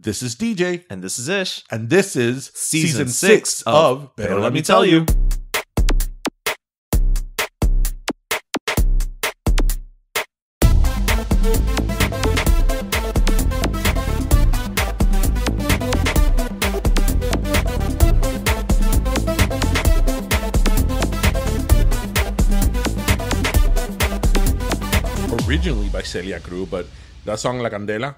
This is DJ. And this is Ish. And this is Season 6 of Pero Let Me Tell You. Originally by Celia Cruz, but that song La Candela.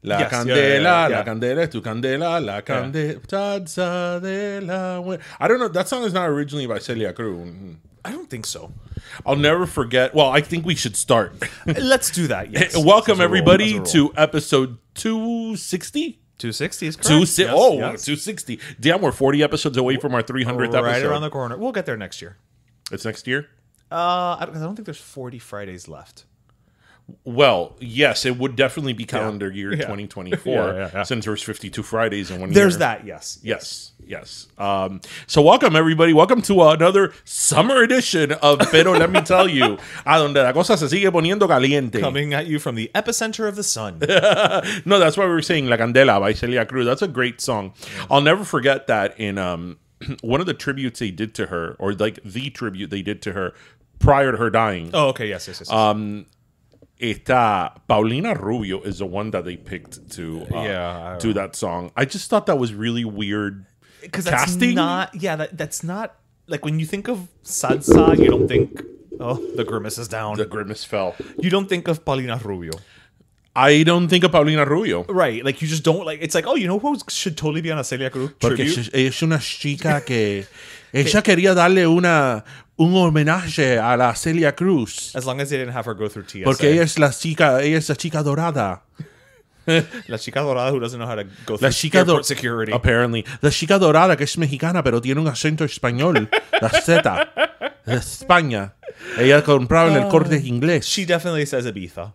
La candela, la candela, tu candela, la candela de la... I don't know. That song is not originally by Celia Cruz. I don't think so. I'll never forget. Well, I think we should start. Let's do that, yes. Welcome, everybody, to episode 260. 260 is correct. 260. Damn, we're 40 episodes away from our 300th episode. Right around the corner. We'll get there next year. It's next year? I don't think there's 40 Fridays left. Well, yes, it would definitely be calendar year 2024 since there's 52 Fridays in 1 year. There's that, yes. So welcome, everybody. Welcome to another summer edition of Pero Let Me Tell You, a donde la cosa se sigue poniendo caliente. Coming at you from the epicenter of the sun. No, that's why we were saying La Candela by Celia Cruz. That's a great song. Yeah. I'll never forget that in one of the tributes they did to her, or like the tribute they did to her prior to her dying. Oh, okay, yes. Paulina Rubio is the one that they picked to do that song. I just thought that was really weird casting. That's not like when you think of salsa, you don't think, oh, the grimace is down. The grimace fell. You don't think of Paulina Rubio. I don't think of Paulina Rubio. Right, like you just don't like. It's like, oh, you know who should totally be on a Celia Cruz tribute? Porque es una chica que ella quería darle un homenaje a la Celia Cruz. As long as they didn't have her go through TSA. Porque ella es la chica dorada. La chica dorada who doesn't know how to go through airport security. Apparently. La chica dorada que es mexicana pero tiene un acento español. La Z. De España. Ella compraba en el Corte Inglés. She definitely says Ibiza.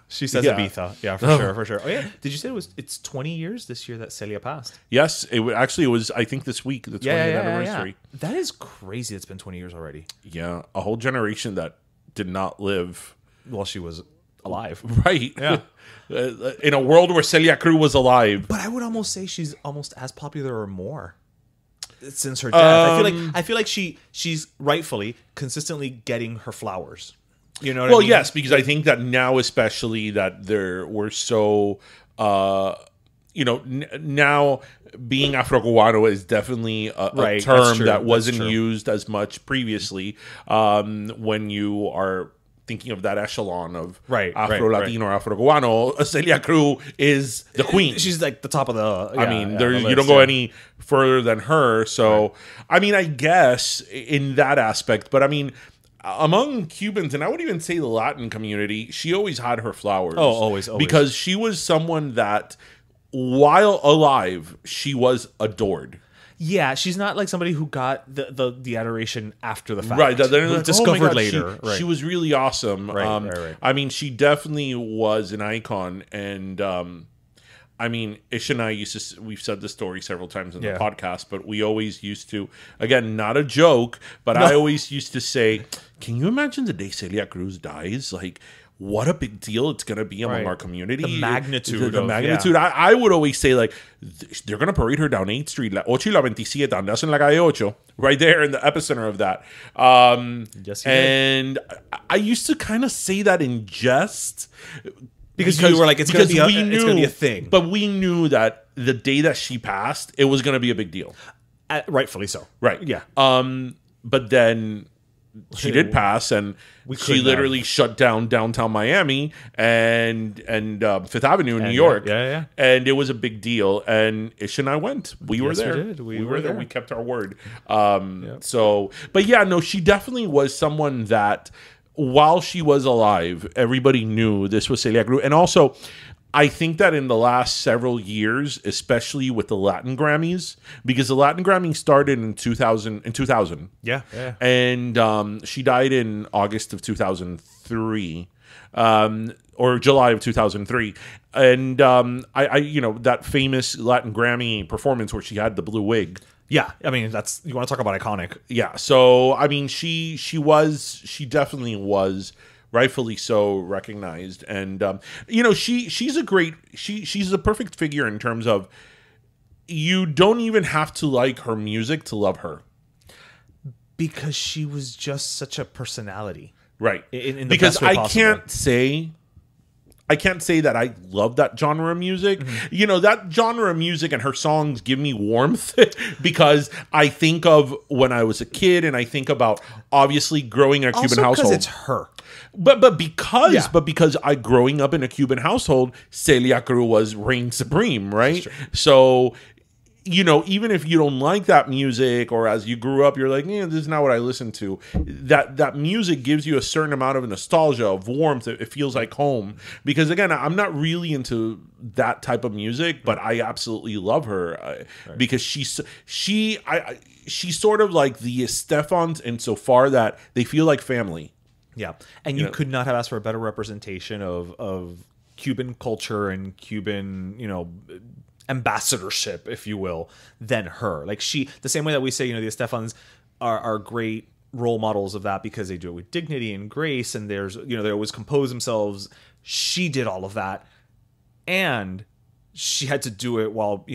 She says Ibiza. Yeah, for sure. Oh yeah. Did you say it's 20 years this year that Celia passed? Yes, it was I think this week, the 20th anniversary. Yeah. That is crazy. It's been 20 years already. Yeah, a whole generation that did not live while she was alive. Right. Yeah. In a world where Celia Cruz was alive. But I would almost say she's almost as popular or more since her death. I feel like she's rightfully consistently getting her flowers. You know what I mean? Yes, because I think that now, especially that we're so, now being Afro-Cubano is definitely a term that wasn't used as much previously when you are thinking of that echelon of Afro-Latino or Afro-Cubano. Celia Cruz is the queen. She's like the top of the... you don't go any further than her. So, I mean, I guess in that aspect, but I mean... Among Cubans, and I would even say the Latin community, she always had her flowers. Oh, always. Because she was someone that, while alive, she was adored. Yeah, she's not like somebody who got the adoration after the fact. Right. They're like, discovered later. She was really awesome. Right. I mean, she definitely was an icon. And, I mean, Ish and I we've said this story several times in the podcast, but we always used to, again, not a joke, but I always used to say, can you imagine the day Celia Cruz dies? Like, what a big deal it's going to be among our community. The magnitude. The magnitude. I would always say, like, they're going to parade her down 8th Street, la 8 y la 27, that's in la calle 8, right there in the epicenter of that. And I used to kind of say that in jest. Because you were like, it's going to be a thing. But we knew that the day that she passed, it was going to be a big deal. Rightfully so. Right. Yeah. But then she did pass, and she literally shut down downtown Miami and Fifth Avenue in New York. Yeah. And it was a big deal. And Ish and I went. We were there. We did. We were there. We kept our word. So, but yeah, no, she definitely was someone that... While she was alive, everybody knew this was Celia Cruz. And also, I think that in the last several years, especially with the Latin Grammys, because the Latin Grammys started in 2000. Yeah. And she died in August of 2003. Or July of 2003. And I that famous Latin Grammy performance where she had the blue wig. Yeah, I mean, that's, you want to talk about iconic. Yeah, so I mean, she definitely was rightfully so recognized. And she's a perfect figure in terms of you don't even have to like her music to love her, because she was just such a personality, right? In the because best way possible. I can't say that I love that genre of music. That genre of music and her songs give me warmth because I think of when I was a kid, and I think about obviously growing in a Cuban household. It's her. But because I growing up in a Cuban household, Celia Cruz was reign supreme, right? So, even if you don't like that music, or as you grew up, you're like, this is not what I listen to. That music gives you a certain amount of nostalgia, of warmth. It feels like home. Because again, I'm not really into that type of music, but I absolutely love her because she's sort of like the Estefans insofar that they feel like family. Yeah, and you could not have asked for a better representation of Cuban culture and Cuban, ambassadorship, if you will, than her. Like the same way that we say, the Estefans are great role models of that because they do it with dignity and grace, and they always compose themselves. She did all of that, and she had to do it while,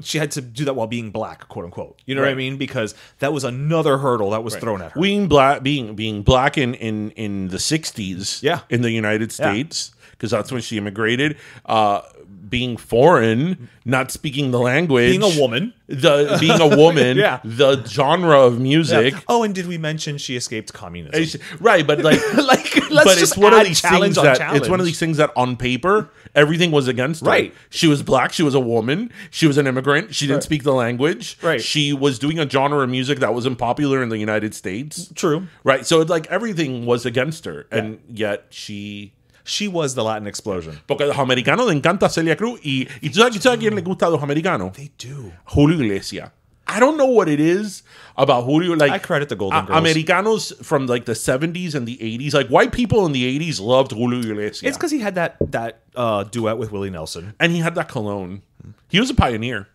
she had to do that while being black, quote unquote. You know what I mean? Because that was another hurdle that was thrown at her. Being black in the 60s, in the United States, because that's when she immigrated. Being foreign, not speaking the language, being a woman, the genre of music. Oh, and did we mention she escaped communism? Right, but let's it's one of these things it's one of these things that on paper everything was against her. Right. She was black, she was a woman, she was an immigrant, she didn't speak the language. Right. She was doing a genre of music that wasn't popular in the United States. True. Right. So it's like everything was against her, and yet she was the Latin explosion. Porque a los americanos le encanta Celia Cruz. Y tú sabes a quién le gusta a los americanos? They do. Julio Iglesias. I don't know what it is about Julio. Like, I credit the Golden Girls. Americanos from like the 70s and the 80s. Like, white people in the 80s loved Julio Iglesias. It's because he had that duet with Willie Nelson. And he had that cologne. He was a pioneer.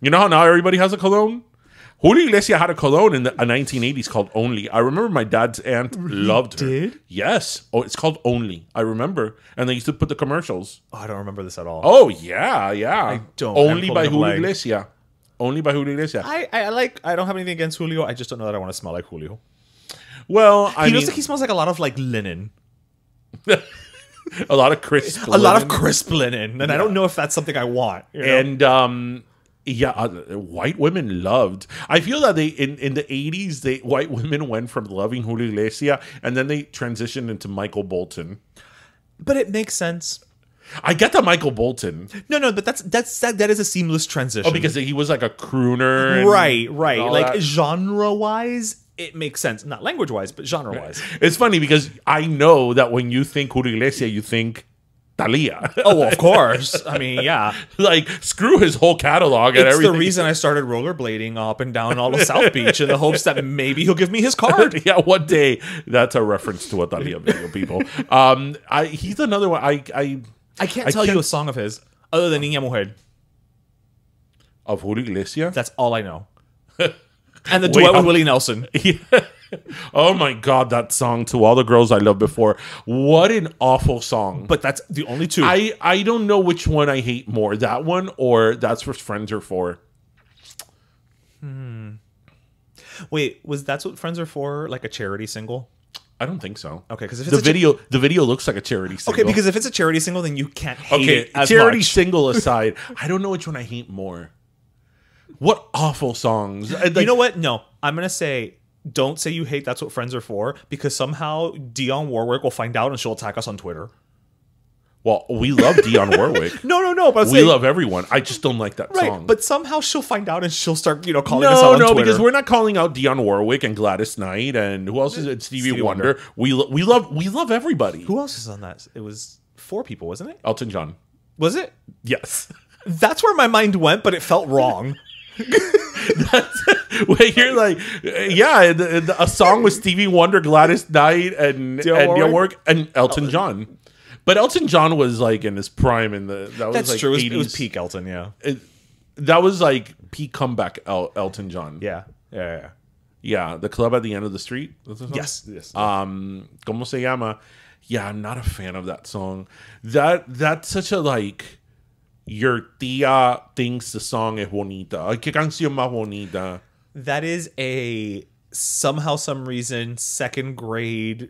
You know how now everybody has a cologne? Julio Iglesias had a cologne in the 1980s called Only. I remember my dad's aunt loved her. Did? Yes. Oh, it's called Only. I remember. And they used to put the commercials. Oh, I don't remember this at all. Oh, yeah. I don't. Only by Julio Iglesias. Only by Julio Iglesias. I don't have anything against Julio. I just don't know that I want to smell like Julio. Well, he smells like a lot of like linen. A lot of crisp linen. A lot of crisp linen. And I don't know if that's something I want. And white women loved. I feel that they in the 80s, white women went from loving Julio Iglesias, and then they transitioned into Michael Bolton. But it makes sense. I get the Michael Bolton. No, but that is a seamless transition. Oh, because he was like a crooner. Right. Like genre-wise, it makes sense. Not language-wise, but genre-wise. It's funny because I know that when you think Julio Iglesias, you think Thalia. Oh, well, of course. I mean, yeah. Like, screw his whole catalog and everything. It's the reason I started rollerblading up and down all of South Beach in the hopes that maybe he'll give me his card. Yeah, one day. That's a reference to a Thalia video, people. He's another one. I can't tell you a song of his other than Niña Mujer. Of Julio Iglesias? That's all I know. And the duet with Willie Nelson. Yeah. Oh my God, that song, To All the Girls I Loved Before. What an awful song. But that's the only two. I don't know which one I hate more, that one or That's What Friends Are For. Wait, was That's What Friends Are For like a charity single? I don't think so. Okay, because if it's the video looks like a charity single. Okay, because if it's a charity single, then you can't hate it as charity much. Single aside, I don't know which one I hate more. What awful songs. Like, you know what? No, I'm going to say, don't say you hate That's What Friends Are For, because somehow Dionne Warwick will find out and she'll attack us on Twitter. Well, we love Dionne Warwick. No, but we love everyone. I just don't like that song. But somehow she'll find out and she'll start, calling us out on Twitter. No, because we're not calling out Dionne Warwick and Gladys Knight and who else is it? Stevie Wonder. We love everybody. Who else is on that? It was 4 people, wasn't it? Elton John. Was it? Yes. That's where my mind went, but it felt wrong. Wait, you're like, yeah, a song with Stevie Wonder, Gladys Knight, and Dionne Warwick and Elton John. But Elton John was like in his prime That's like true. 80s. It was peak Elton, yeah. That was like peak comeback Elton John. Yeah. Yeah, the club at the end of the street. Yes. ¿Cómo se llama? Yeah, I'm not a fan of that song. That's such a like. Your tía thinks the song es bonita. Ay, qué canción más bonita. That is a somehow, some reason, second grade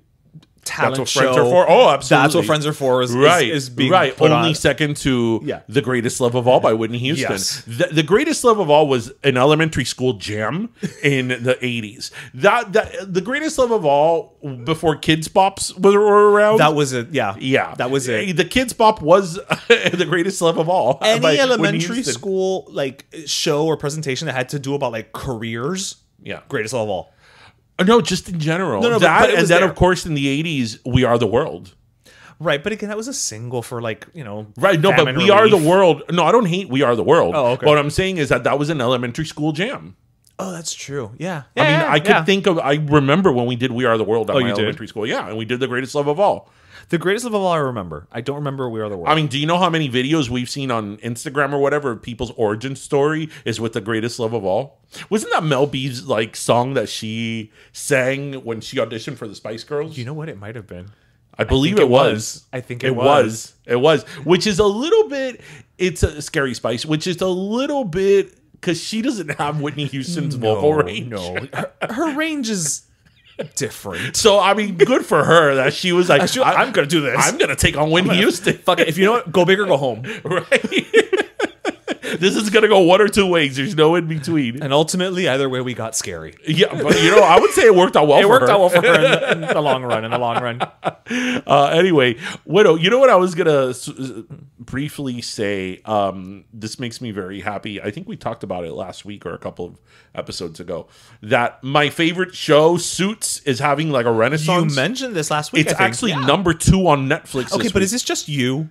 talent That's what show. Friends are for. Oh, absolutely. That's what Friends are for. Is being put only on. second to Yeah. The Greatest Love of All by Whitney Houston. Yes. The Greatest Love of All was an elementary school jam in the 80s. That The Greatest Love of All before Kids Bops were around. That was it. Yeah. Yeah, That was it. The Kids Bop was The Greatest Love of All. by Any Whitney elementary Houston. school like show or presentation that had to do about like careers. Yeah. Greatest Love of All. No, just in general. No, that but it and was then there. of course in the 80s, We Are the World. Right, but again, that was a single for like, Right, no, but famine We Are the relief. World. No, I don't hate We Are the World. Oh, okay. But what I'm saying is that was an elementary school jam. Oh, that's true. Yeah. I mean, I could think of. I remember when we did We Are the World at my you did? elementary school. Yeah, and we did The Greatest Love of All. The Greatest Love of All I remember. I don't remember We Are the World. I mean, do you know how many videos we've seen on Instagram or whatever of people's origin story is with The Greatest Love of All? Wasn't that Mel B's like song that she sang when she auditioned for the Spice Girls? you know what? It might have been. I believe it was. I think it was. It was. Which is a little bit. It's a Scary Spice, which is a little bit because she doesn't have Whitney Houston's vocal range. No, her range is different. So I mean, good for her that she was like, I'm gonna do this. I'm gonna take on Whitney Houston. Fuck it. If you know what, go big or go home. Right. This is gonna go one or two ways. There's no in between. And ultimately, either way, we got scary. Yeah, but I would say it worked out well. It worked out well for her in the long run. Anyway, Widow, you know what I was gonna briefly say? This makes me very happy. I think we talked about it last week or a couple of episodes ago. That my favorite show, Suits, is having like a renaissance. You mentioned this last week. It's actually number 2 on Netflix. Okay, but is this just you?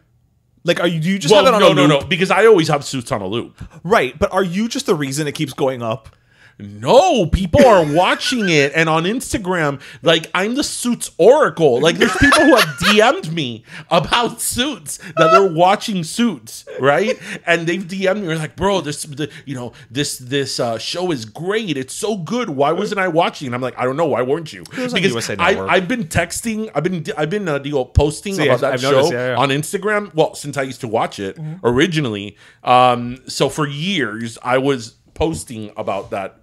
Like, do you just Well, have it on a loop? no, because I always have Suits on a loop. Right, but are you just the reason it keeps going up? No, people are watching it, and on Instagram, like I'm the Suits oracle. Like there's people who have DM'd me about Suits that they're watching Suits, right? And they've DM'd me, like, bro, this show is great. It's so good. Why wasn't I watching? And I'm like, I don't know. Why weren't you? Because I've been texting. I've been posting about that show on Instagram. Well, since I used to watch it originally. So for years I was posting about that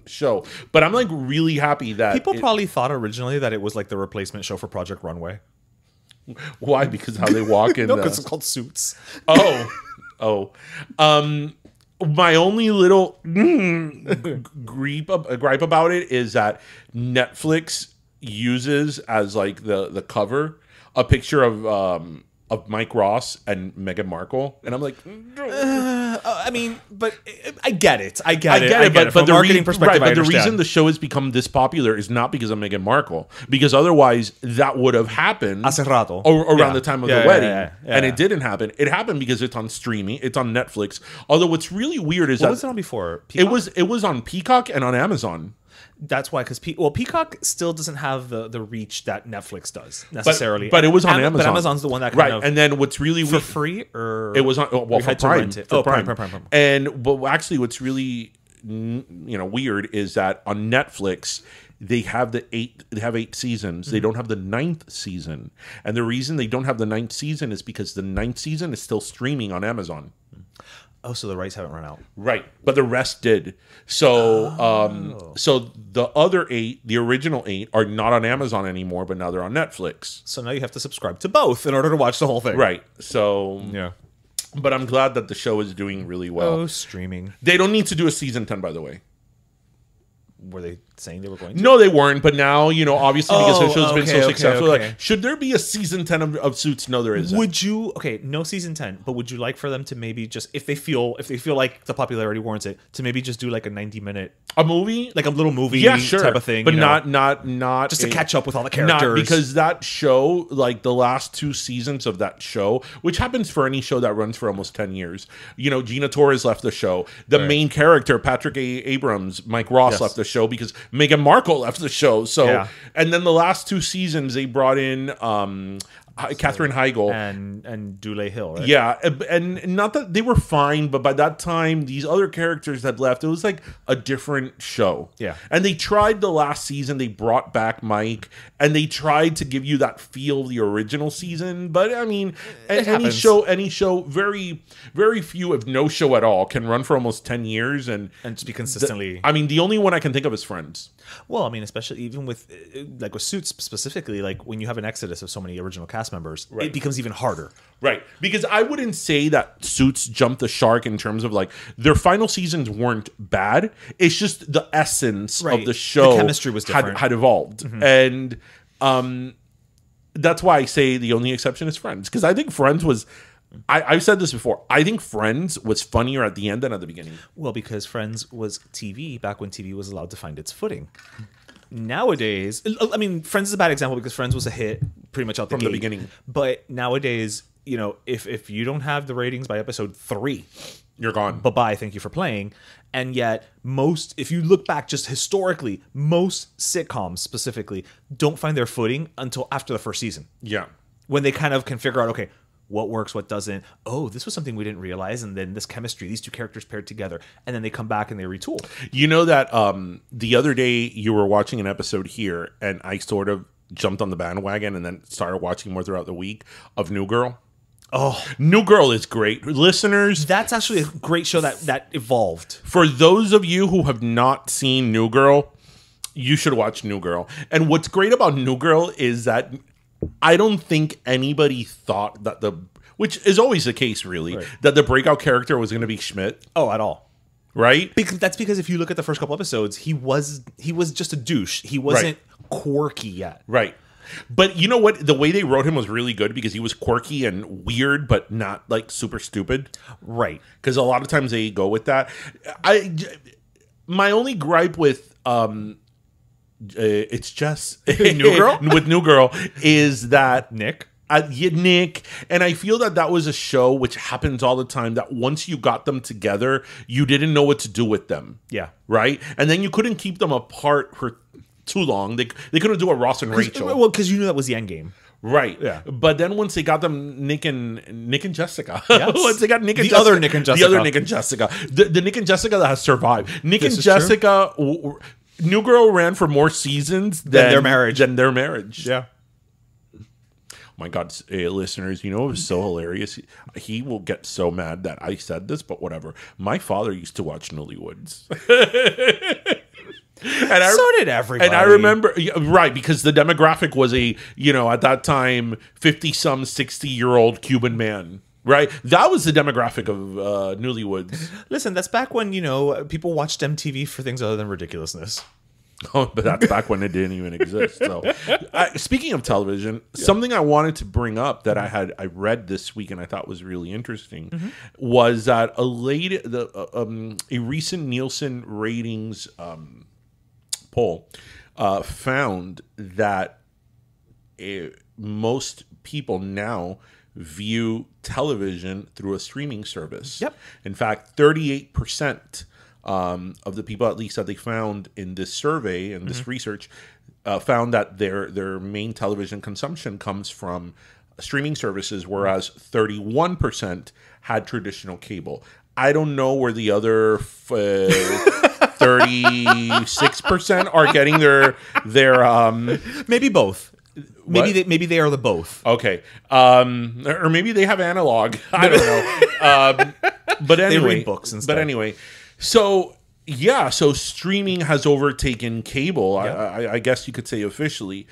show, but I'm like really happy that people probably thought originally that it was like the replacement show for Project Runway. Why? Because how they walk in. No, because it's called Suits. Oh. My only little gripe about it is that Netflix uses as like the cover a picture of Mike Ross and Meghan Markle, and I'm like, I mean, but I get it. I get it. But From a the marketing perspective, but I the understand. reason the show has become this popular is not because of Meghan Markle, because otherwise that would have happened hace rato around the time of the wedding, and yeah. it didn't happen. It happened because it's on streaming, it's on Netflix. Although what's really weird is what was it on before? Peacock? It was on Peacock and on Amazon. That's why, because Peacock still doesn't have the reach that Netflix does necessarily. But it was on Amazon. But Amazon's the one that kind of And then what's really for free or it was on for Prime. For Prime. And but actually, what's really weird is that on Netflix they have eight seasons. Mm-hmm. They don't have the 9th season, and the reason they don't have the 9th season is because the 9th season is still streaming on Amazon. Oh, so the rights haven't run out. Right, but the rest did. So, so the other 8, the original 8, are not on Amazon anymore, but now they're on Netflix. So now you have to subscribe to both in order to watch the whole thing. Right. So, yeah. But I'm glad that the show is doing really well. Oh, streaming. They don't need to do a season 10, by the way. Were they saying they were going to? No, they weren't. But now, obviously because the show's been so successful, okay. like, should there be a season 10 of Suits? No, there isn't. Would you? Okay, no season 10. But would you like for them to maybe just, if they feel like the popularity warrants it, to maybe just do like a 90-minute movie, like a little movie, sure. type of thing, but not just to catch up with all the characters. Not because that show, like the last 2 seasons of that show, which happens for any show that runs for almost 10 years. Gina Torres left the show. The main character, Patrick Abrams, Mike Ross, left the show because Meghan Markle left the show. So, and then the last 2 seasons they brought in Katherine Heigl and Dule Hill, right? Yeah, and not that they were fine, but by that time these other characters had left. It was like a different show. Yeah. And they tried the last season, they brought back Mike, and they tried to give you that feel of the original season, but I mean, any show, very very few, if no show at all, can run for almost 10 years and just be consistently. I mean, the only one I can think of is Friends. Well, I mean, especially even with Suits specifically, like when you have an exodus of so many original cast members, it becomes even harder. Right. Because I wouldn't say that Suits jumped the shark in terms of like their final seasons weren't bad. It's just the essence of the show, the chemistry was different, had evolved. And that's why I say the only exception is Friends. Because I think Friends was, I've said this before, I think Friends was funnier at the end than at the beginning. Well, because Friends was TV back when TV was allowed to find its footing. Nowadays, I mean, Friends is a bad example because Friends was a hit pretty much out from the beginning. But nowadays, you know, if you don't have the ratings by episode 3, you're gone. Bye-bye, thank you for playing. And yet, if you look back just historically, most sitcoms specifically don't find their footing until after the first season. Yeah. When they kind of can figure out, okay, what works, what doesn't. Oh, this was something we didn't realize. And then this chemistry, these two characters paired together. And then they come back and they retool. You know that the other day you were watching an episode here and I sort of jumped on the bandwagon and then started watching more throughout the week of New Girl. Oh, New Girl is great. Listeners, that's actually a great show that evolved. For those of you who have not seen New Girl, you should watch New Girl. And what's great about New Girl is that I don't think anybody thought that which is always the case really, that the breakout character was going to be Schmidt. Oh, at all. Right? That's because if you look at the first couple episodes, he was just a douche. He wasn't quirky yet. Right. But you know what? The way they wrote him was really good because he was quirky and weird, but not like super stupid. Right. Because a lot of times they go with that. My only gripe with it's just New Girl with New Girl is that Nick, and I feel that was a show which happens all the time, that once you got them together, you didn't know what to do with them. Yeah. Right? And then you couldn't keep them apart for too long. They couldn't do a Ross and Rachel. Well, because you knew that was the end game. Right. Yeah. But then once they got them Nick and Jessica. Yes. Once they got Nick and the Jessica. Other Nick and Jessica. The other Nick and Jessica. The Nick and Jessica that has survived. Nick and Jessica, New Girl ran for more seasons than their marriage. Yeah. Oh my God, listeners, you know it was so hilarious? He will get so mad that I said this, but whatever. My father used to watch Newlywoods. So did everybody. And I remember, right, because the demographic was at that time, 50-some, 60-year-old Cuban man. Right? That was the demographic of Newlywoods. Listen, that's back when, people watched MTV for things other than ridiculousness. Oh, but that's back when it didn't even exist. So, speaking of television, something I wanted to bring up that I read this week and I thought was really interesting was that a recent Nielsen ratings poll found that most people now view television through a streaming service. Yep. In fact, 38% of the people, at least that they found in this survey and this research, found that their main television consumption comes from streaming services, whereas 31% had traditional cable. I don't know where the other 36% are getting their maybe both. Maybe they are the both. Okay. Or maybe they have analog. I don't know. But anyway, they read books instead. But anyway, so streaming has overtaken cable. Yeah. I guess you could say officially.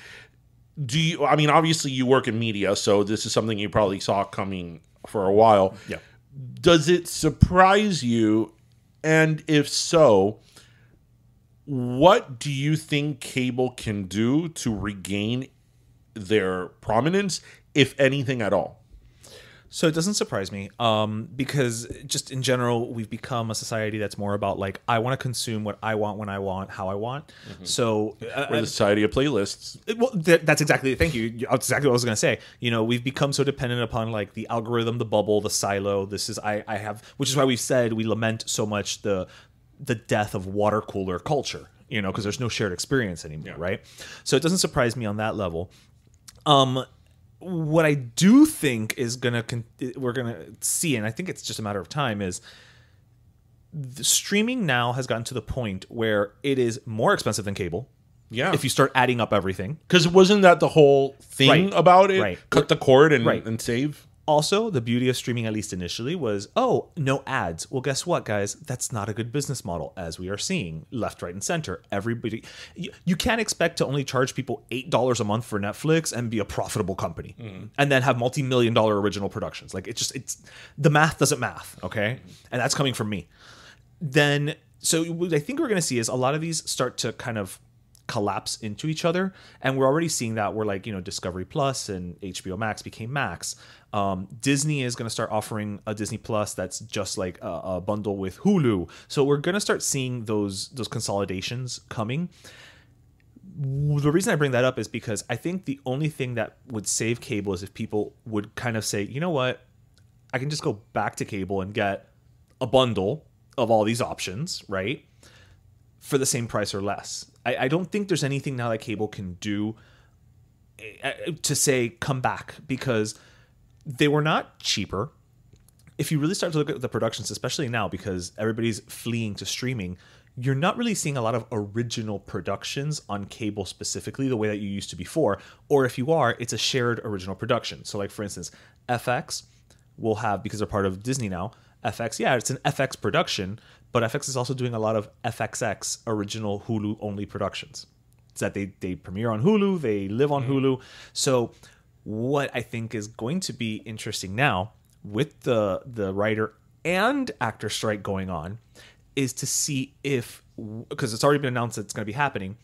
I mean, obviously you work in media, so this is something you probably saw coming for a while. Yeah. Does it surprise you? And if so, what do you think cable can do to regain their prominence, if anything at all? So it doesn't surprise me, because just in general, we've become a society that's more about like, I want to consume what I want, when I want, how I want. So we're the society of playlists. Well, that's exactly. Thank you. That's exactly what I was going to say. We've become so dependent upon like the algorithm, the bubble, the silo. This is I have, which is why we've said we lament so much the death of water cooler culture. Because there's no shared experience anymore, right? So it doesn't surprise me on that level. what I do think is we're gonna see, and I think it's just a matter of time, is the streaming now has gotten to the point where it is more expensive than cable. Yeah. If you start adding up everything. Because wasn't that the whole thing about it? Right. Cut the cord and save? Also, the beauty of streaming, at least initially, was, no ads. Well, guess what, guys? That's not a good business model, as we are seeing left, right, and center. Everybody, you can't expect to only charge people $8 a month for Netflix and be a profitable company, and then have multi-million-dollar original productions. Like it's the math doesn't math, okay? And that's coming from me. Then, so what I think we're going to see is a lot of these start to kind of collapse into each other, and we're already seeing that. We're like, Discovery Plus and HBO Max became Max. Disney is going to start offering a Disney Plus that's just like a bundle with Hulu. So we're going to start seeing those consolidations coming. The reason I bring that up is because I think the only thing that would save cable is if people would kind of say, you know what, I can just go back to cable and get a bundle of all these options, right, for the same price or less. I don't think there's anything now that cable can do to say come back, because they were not cheaper. If you really start to look at the productions, especially now because everybody's fleeing to streaming, you're not really seeing a lot of original productions on cable specifically the way that you used to before. Or if you are, it's a shared original production. So like, for instance, FX will have, because they're part of Disney now, FX, yeah, it's an FX production, but FX is also doing a lot of FXX original Hulu only productions. It's that they premiere on Hulu, they live on Hulu. So what I think is going to be interesting now with the writer and actor strike going on is to see if, because it's already been announced that it's going to be happening,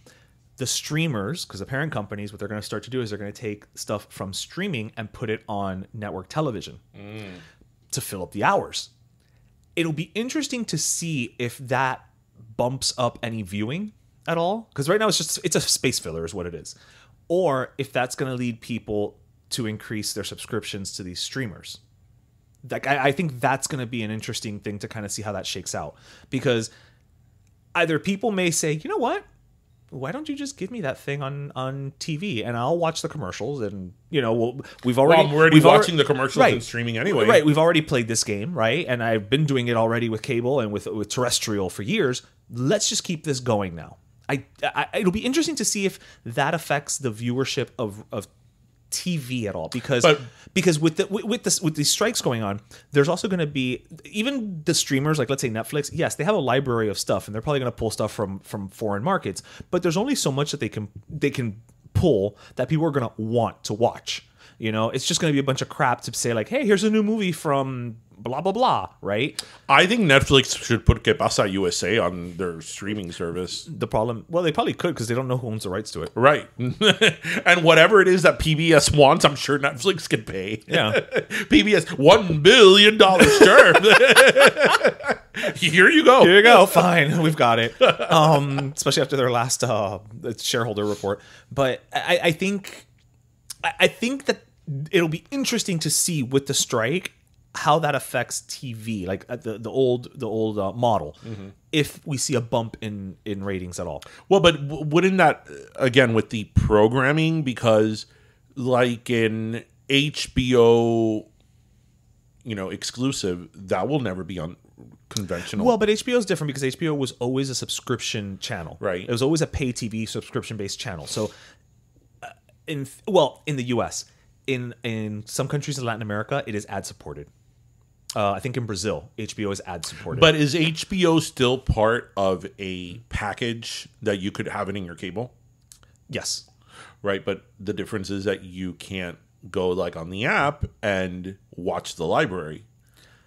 the streamers, because the parent companies, what they're going to start to do is they're going to take stuff from streaming and put it on network television to fill up the hours. It'll be interesting to see if that bumps up any viewing at all, because right now it's a space filler is what it is, or if that's going to lead people to increase their subscriptions to these streamers. Like I think that's going to be an interesting thing to kind of see how that shakes out, because either people may say, you know what, why don't you just give me that thing on TV and I'll watch the commercials, and we're already watching the commercials and streaming anyway. Right, we've already played this game, right? And I've been doing it already with cable and with terrestrial for years. Let's just keep this going now. It'll be interesting to see if that affects the viewership of TV at all, because with these strikes going on, there's also going to be, even the streamers, like let's say Netflix, yes, they have a library of stuff and they're probably going to pull stuff from foreign markets, but there's only so much that they can pull that people are going to want to watch. It's just going to be a bunch of crap to say like, hey, here's a new movie from blah blah blah, right? I think Netflix should put Que Pasa USA on their streaming service. The problem, well, they probably could, because they don't know who owns the rights to it, right? And whatever it is that PBS wants, I'm sure Netflix can pay. Yeah. PBS $1 billion, sure. Here you go, fine, we've got it. Especially after their last shareholder report. But I think that it'll be interesting to see with the strike how that affects TV, like the old model, if we see a bump in ratings at all. Well, but wouldn't that, again, with the programming, because like in HBO, exclusive, that will never be on conventional. Well, but HBO is different, because HBO was always a subscription channel. Right. It was always a pay TV subscription-based channel. So in the US, in some countries in Latin America, it is ad-supported. I think in Brazil, HBO is ad-supported. But is HBO still part of a package that you could have it in your cable? Yes. Right, but the difference is that you can't go like on the app and watch the library.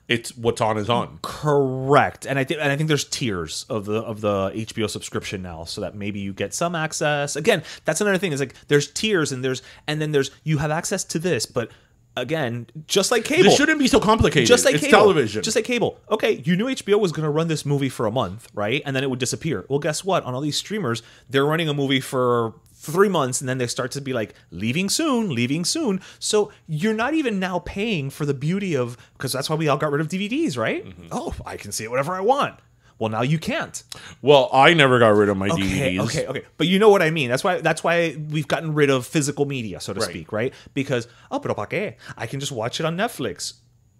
It's what's on is on. Correct. And I think there's tiers of the HBO subscription now, so that maybe you get some access. Again, that's another thing, is like there's tiers, and then there's you have access to this, but again, just like cable. This shouldn't be so complicated. Just like it's cable. Television. Just like cable. Okay, you knew HBO was going to run this movie for a month, right? And then it would disappear. Well, guess what? On all these streamers, they're running a movie for 3 months, and then they start to be like, leaving soon. So you're not even now paying for the beauty of, because that's why we all got rid of DVDs, right? Oh, I can see it whatever I want. Well, now you can't. Well, I never got rid of my DVDs. Okay. But you know what I mean. That's why we've gotten rid of physical media, so to speak, right? Because, pero pa qué? I can just watch it on Netflix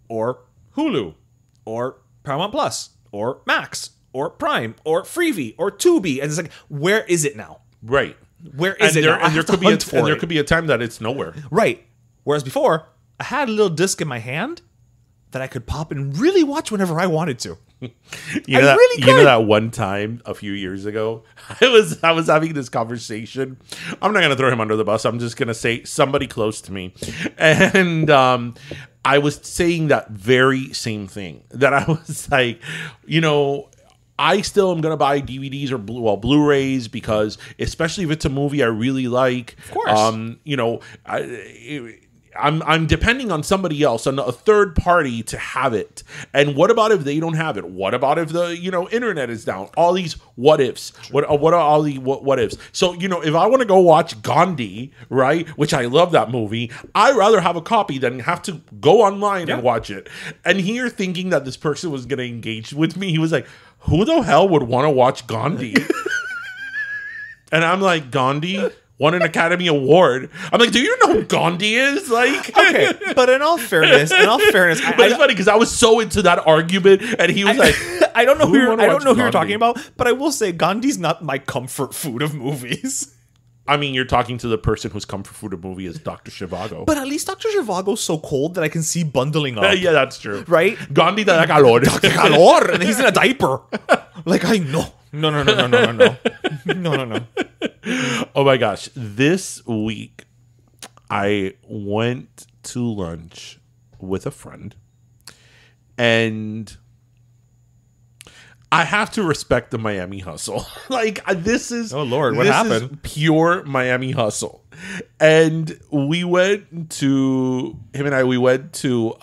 or Hulu or Paramount Plus or Max or Prime or Freevee or Tubi. And it's like, where is it now? Right. Where is it now? And there could be a time that it's nowhere. Right. Whereas before, I had a little disc in my hand that I could pop and really watch whenever I wanted to. You know that one time a few years ago, I was having this conversation. I'm not going to throw him under the bus. I'm just going to say somebody close to me. And I was saying that very same thing. That I was like, you know, I still am going to buy DVDs or Blu-rays because, especially if it's a movie I really like. Of course. You know, I'm depending on somebody else, on a third party to have it. And what about if they don't have it? What about if the internet is down? All these what ifs. What are all the what ifs? So if I want to go watch Gandhi, right, which I love that movie, I'd rather have a copy than have to go online and watch it. And here, thinking that this person was going to engage with me, he was like, "Who the hell would want to watch Gandhi?" And I'm like, Gandhi won an Academy Award. I'm like, do you know who Gandhi is? Like, okay, but in all fairness, but it's funny because I was so into that argument, and he was like, I don't know who you're talking about, but I will say Gandhi's not my comfort food of movies. I mean, you're talking to the person whose comfort food of movie is Dr. Zhivago. But at least Dr. Zhivago's so cold that I can see bundling up. Yeah, that's true. Right? Gandhi da calor. Calor, and he's in a diaper. Like, I know. No. No. Oh my gosh. This week, I went to lunch with a friend, and I have to respect the Miami hustle. Like, this is... Oh, Lord, what happened? Is pure Miami hustle. And him and I went to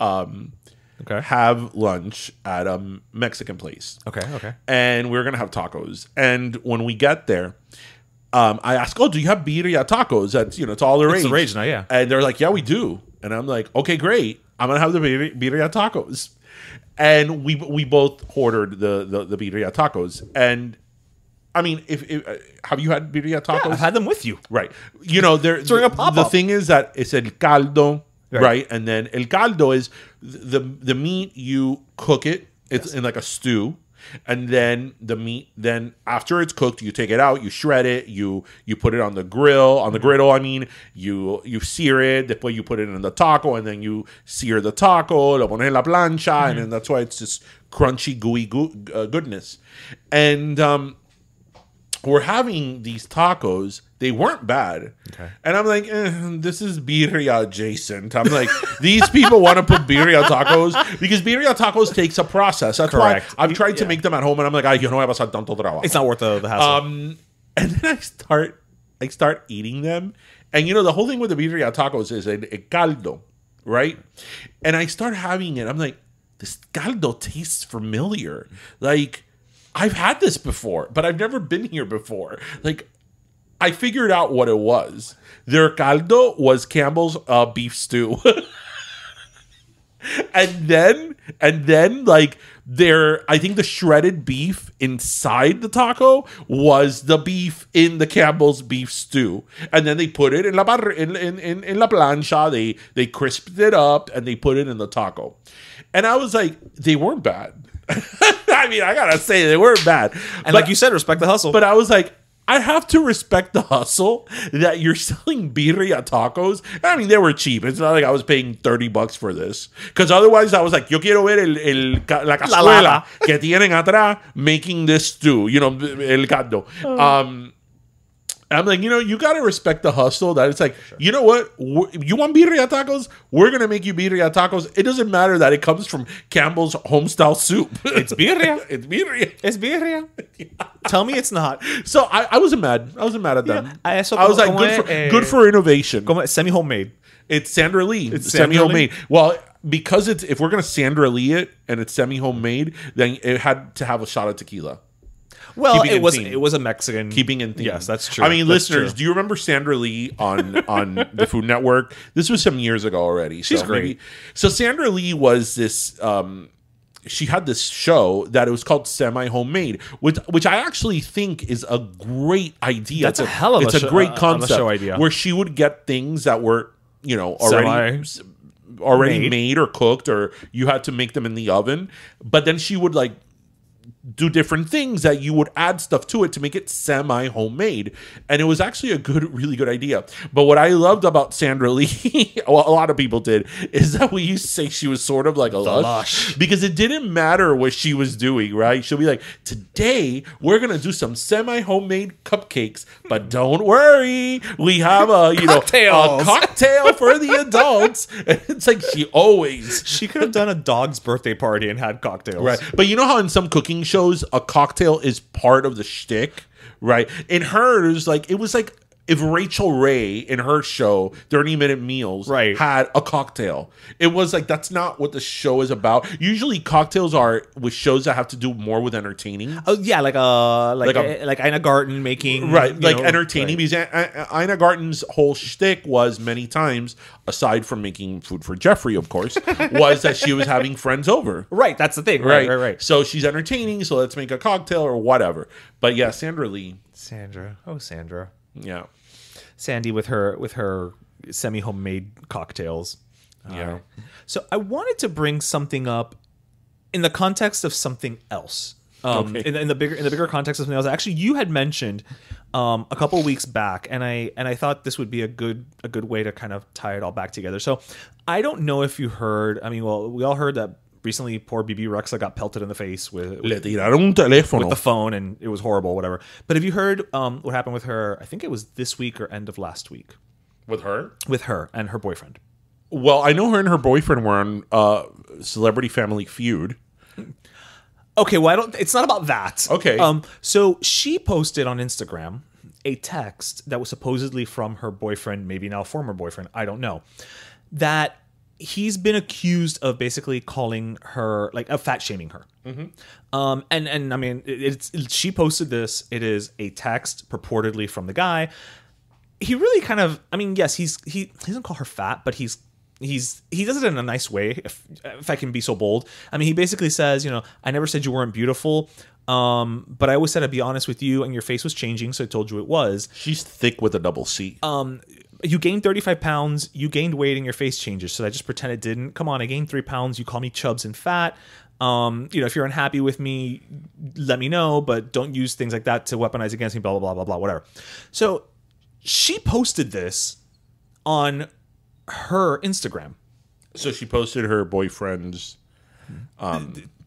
have lunch at a Mexican place. Okay. And we were going to have tacos. And when we get there, I asked, do you have birria tacos? That's, it's all the rage. It's the rage now, yeah. And they're like, yeah, we do. And I'm like, okay, great. I'm going to have the birria tacos. And we both ordered the birria tacos. And I mean, if have you had birria tacos? Yeah, I've had them with you. Right. During a pop-up. The thing is that it's el caldo, right? And then el caldo is the meat, you cook it. It's in like a stew. And then the meat, then after it's cooked, you take it out, you shred it, you put it on the griddle, I mean, you sear it, después you put it in the taco, and then you sear the taco, lo pones en la plancha, and then that's why it's this crunchy, gooey goodness. And we're having these tacos. They weren't bad. Okay. And I'm like, this is birria adjacent. I'm like, these people want to put birria tacos because birria tacos takes a process. That's correct. Why I've tried to make them at home, and I'm like, yo no voy a pasar tanto trabajo. It's not worth the hassle. And then I start eating them. And the whole thing with the birria tacos is a caldo, right? And I start having it. I'm like, this caldo tastes familiar. Like, I've had this before, but I've never been here before. Like, I figured out what it was. Their caldo was Campbell's beef stew. and then like I think the shredded beef inside the taco was the beef in the Campbell's beef stew. And then they put it in la plancha, they crisped it up, and they put it in the taco. And I was like, they weren't bad. I mean, I gotta say, they weren't bad. And like you said, respect the hustle. But I was like, I have to respect the hustle that you're selling birria tacos. I mean, they were cheap. It's not like I was paying $30 for this. Because otherwise, I was like, yo quiero ver la cazuela que tienen atrás making this stew. El caldo. I'm like, you got to respect the hustle that it's like, you know what? You want birria tacos? We're going to make you birria tacos. It doesn't matter that it comes from Campbell's homestyle soup. It's birria. It's birria. It's birria. Yeah. Tell me it's not. So I wasn't mad. I wasn't mad at them. Yeah. I was like, good for innovation. Semi-homemade. It's Sandra Lee. It's semi-homemade. Well, because if we're going to Sandra Lee it and it's semi-homemade, then it had to have a shot of tequila. Well, it was a Mexican. Keeping in theme. Yes, that's true. I mean, listeners, do you remember Sandra Lee on the Food Network? This was some years ago already. She's great. So Sandra Lee was this, she had this show that it was called Semi Homemade, which I actually think is a great idea. That's a hell of it's a great concept show idea. where she would get things that were, you know, already made or cooked, or you had to make them in the oven, but then she would like do different things that you would add stuff to it to make it semi homemade, and it was actually a really good idea. But what I loved about Sandra Lee, well, a lot of people did, is that we used to say she was sort of like a lush, because it didn't matter what she was doing, right? She'll be like, today we're gonna do some semi homemade cupcakes, but don't worry, we have a a cocktail for the adults. And it's like she could have done a dog's birthday party and had cocktails, right? But you know how in some cooking shows a cocktail is part of the shtick, right? In hers, like it was like if Rachel Ray in her show 30-minute meals had a cocktail. It was like, that's not what the show is about. Usually cocktails are with shows that have to do more with entertaining. Oh yeah, like Ina Garten making entertaining, because Ina Garten's whole shtick was many times, aside from making food for Jeffrey, of course, was that she was having friends over. Right, that's the thing. Right. So she's entertaining, so let's make a cocktail or whatever. But yeah, Sandra Lee. Sandra. Yeah. Sandy with her semi-homemade cocktails. Yeah. So I wanted to bring something up in the context of something else. In the bigger context of something else. Actually, you had mentioned a couple weeks back, and I thought this would be a good way to kind of tie it all back together. So I don't know if you heard. I mean, well, we all heard that recently poor BB Rexa got pelted in the face with the phone, and it was horrible, whatever. But have you heard what happened with her? I think it was this week or end of last week. With her? With her and her boyfriend. Well, I know her and her boyfriend were on Celebrity Family Feud. Okay, well, it's not about that. Okay. So she posted on Instagram a text that was supposedly from her boyfriend, maybe now former boyfriend, I don't know, that he's been accused of basically calling her, like, of fat shaming her. Mm-hmm. And I mean, she posted this. It is a text purportedly from the guy. He really kind of, I mean, yes, he doesn't call her fat, but he does it in a nice way, if I can be so bold. I mean, he basically says, I never said you weren't beautiful, but I always said I'd be honest with you, and your face was changing, so I told you it was. She's thick with a double C. You gained 35 pounds, you gained weight, and your face changes. So I just pretend it didn't. Come on, I gained 3 pounds. You call me chubs and fat. If you're unhappy with me, let me know, but don't use things like that to weaponize against me, blah, blah, blah, blah, blah, whatever. So she posted this on her Instagram. So she posted her boyfriend's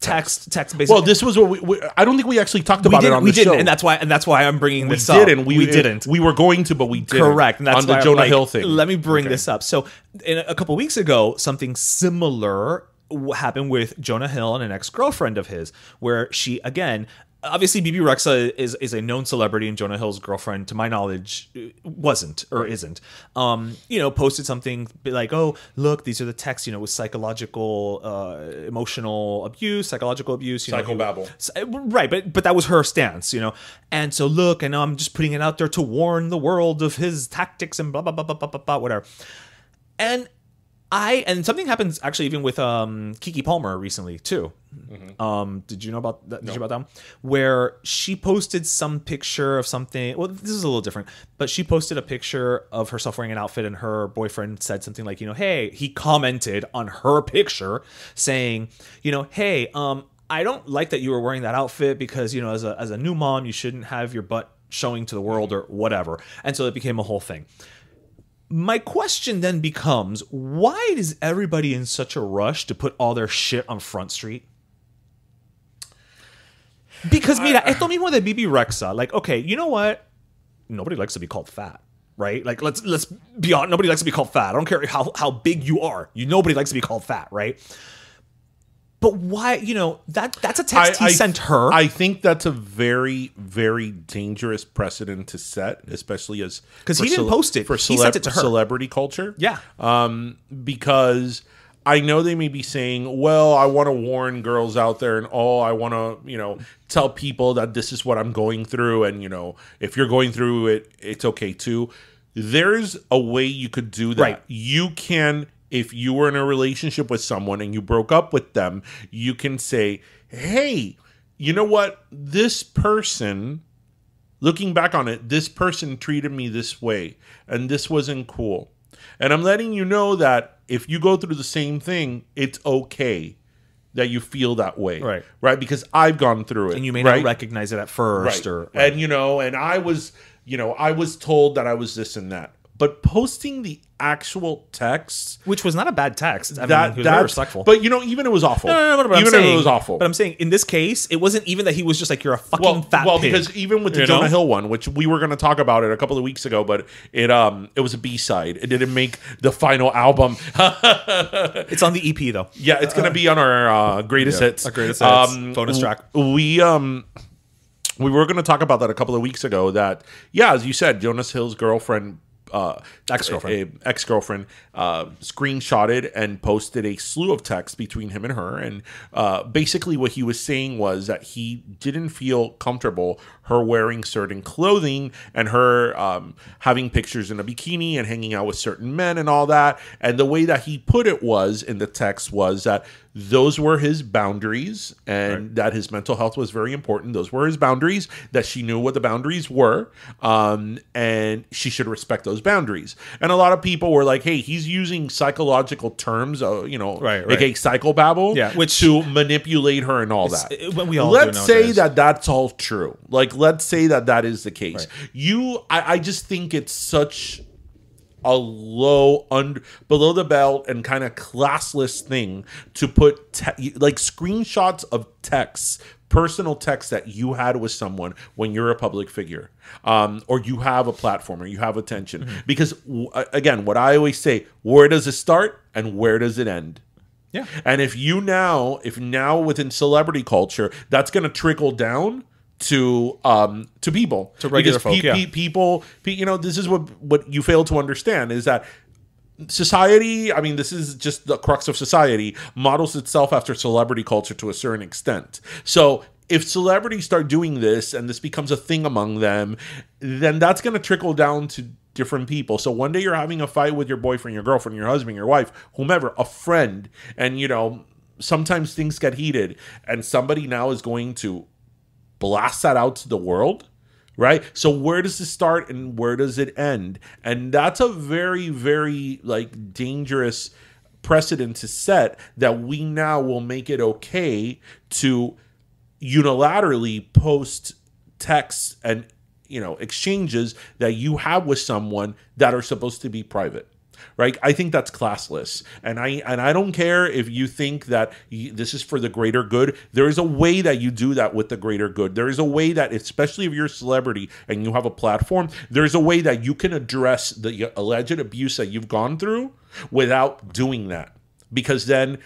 text basically. Well, this was what I don't think we actually talked about it on the show, and that's why I'm bringing this up. We didn't. We were going to, but we didn't. Correct. And that's on the Jonah Hill thing. Let me bring this up. So, a couple weeks ago, something similar happened with Jonah Hill and an ex-girlfriend of his, where she, again, obviously BB Rexa is a known celebrity, and Jonah Hill's girlfriend, to my knowledge, wasn't or isn't. Posted something like, "Oh, look, these are the texts. With psychological, emotional abuse, psychological abuse, psychobabble." Right, but that was her stance, And so look, and I'm just putting it out there to warn the world of his tactics and blah blah blah blah blah blah, blah whatever. And something happens actually even with Keke Palmer recently too. Mm-hmm. Did you know about that? Did you know about that? Where she posted some picture of something. Well, this is a little different, but she posted a picture of herself wearing an outfit, and her boyfriend said something like, "Hey," he commented on her picture saying, "Hey, I don't like that you were wearing that outfit because as a new mom, you shouldn't have your butt showing to the world or whatever." And so it became a whole thing. My question then becomes, why is everybody in such a rush to put all their shit on Front Street? Because, mira, esto mismo de BB Rexa, like, okay, you know what? Nobody likes to be called fat, right? Like, let's be honest, nobody likes to be called fat. I don't care how big you are. Nobody likes to be called fat, right? But why, that's a text he sent her. I think that's a very, very dangerous precedent to set, especially as... Because he didn't post it. He sent it to her. Celebrity culture. Yeah. Because I know they may be saying, well, I want to warn girls out there, and I want to, tell people that this is what I'm going through, and, if you're going through it, it's okay too. There's a way you could do that. Right. You can if you were in a relationship with someone and you broke up with them, you can say, hey, you know what? This person, looking back on it, this person treated me this way, and this wasn't cool. And I'm letting you know that if you go through the same thing, it's okay that you feel that way. Right? Because I've gone through it. And you may not recognize it at first. And, and I was told that I was this and that. But posting the actual text, which was not a bad text, I mean, he was very respectful. But even it was awful. No, even if it was awful. But I'm saying in this case, it wasn't even that he was just like, you're a fucking fat pig. Because even with the Jonah Hill one, which we were going to talk about it a couple of weeks ago, but it was a B-side. It didn't make the final album. It's on the EP though. Yeah, it's going to be on our greatest hits. Our greatest hits bonus track. We were going to talk about that a couple of weeks ago. That as you said, Jonas Hill's girlfriend. Ex-girlfriend screenshotted and posted a slew of texts between him and her, and basically what he was saying was that he didn't feel comfortable her wearing certain clothing and her having pictures in a bikini and hanging out with certain men and all that. And the way that he put it was in the text was that those were his boundaries, and that his mental health was very important. Those were his boundaries, that she knew what the boundaries were, and she should respect those boundaries. And a lot of people were like, hey, he's using psychological terms, aka psychobabble, to manipulate her and all that. Let's say that that's all true. Like, let's say that that is the case. I just think it's such a low, below the belt and kind of classless thing to put screenshots of texts, personal texts that you had with someone when you're a public figure, or you have a platform or you have attention. Because again, what I always say, where does it start and where does it end? Yeah. And if now within celebrity culture, that's going to trickle down to people, to regular folk, people, this is what you fail to understand is that society, I mean, this is just the crux of society, models itself after celebrity culture to a certain extent. So if celebrities start doing this and this becomes a thing among them, then that's going to trickle down to different people. So one day you're having a fight with your boyfriend, your girlfriend, your husband, your wife, whomever, a friend, and sometimes things get heated, and somebody now is going to blast that out to the world, right? So where does it start and where does it end? And that's a very, very dangerous precedent to set, that we now will make it okay to unilaterally post texts and exchanges that you have with someone that are supposed to be private. Right? I think that's classless. And I don't care if you think that this is for the greater good. There is a way that you do that with the greater good. There is a way that, especially if you're a celebrity and you have a platform, there's a way that you can address the alleged abuse that you've gone through without doing that. Because then,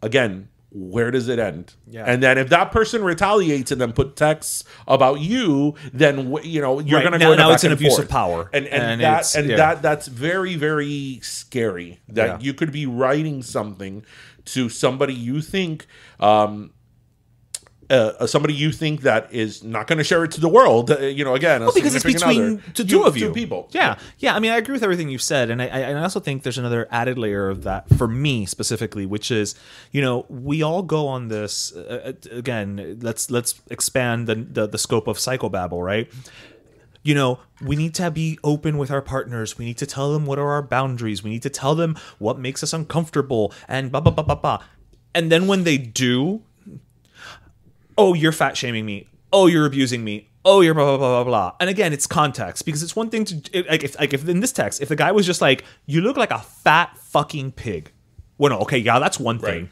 again, where does it end? Yeah. And then if that person retaliates and then put texts about you, then you're going to go now it's an abuse of power, and that's very, very scary. That you could be writing something to somebody you think that is not going to share it to the world, again, because it's between two of you, two people. Yeah. I mean, I agree with everything you've said, and I also think there's another added layer of that for me specifically, which is, we all go on this. Again, let's expand the scope of psychobabble, right? We need to be open with our partners. We need to tell them what are our boundaries. We need to tell them what makes us uncomfortable, and blah blah blah blah blah. And then when they do, oh, you're fat shaming me. Oh, you're abusing me. Oh, you're blah, blah, blah, blah, blah. And again, it's context, because it's one thing to, if in this text, if the guy was just like, you look like a fat fucking pig. Well, no, okay, yeah, that's one thing.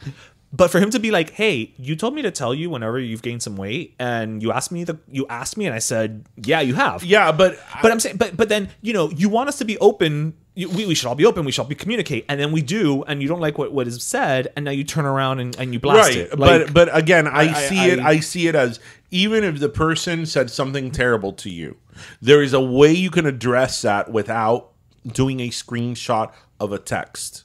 But for him to be like, hey, you told me to tell you whenever you've gained some weight, and you asked me and I said, yeah, you have. Yeah, but I'm saying, but then, you want us to be open. We should all be open. We should all communicate, and then we do, and you don't like what is said, and now you turn around and you blast it. But again, I see it as, even if the person said something terrible to you, there is a way you can address that without doing a screenshot of a text.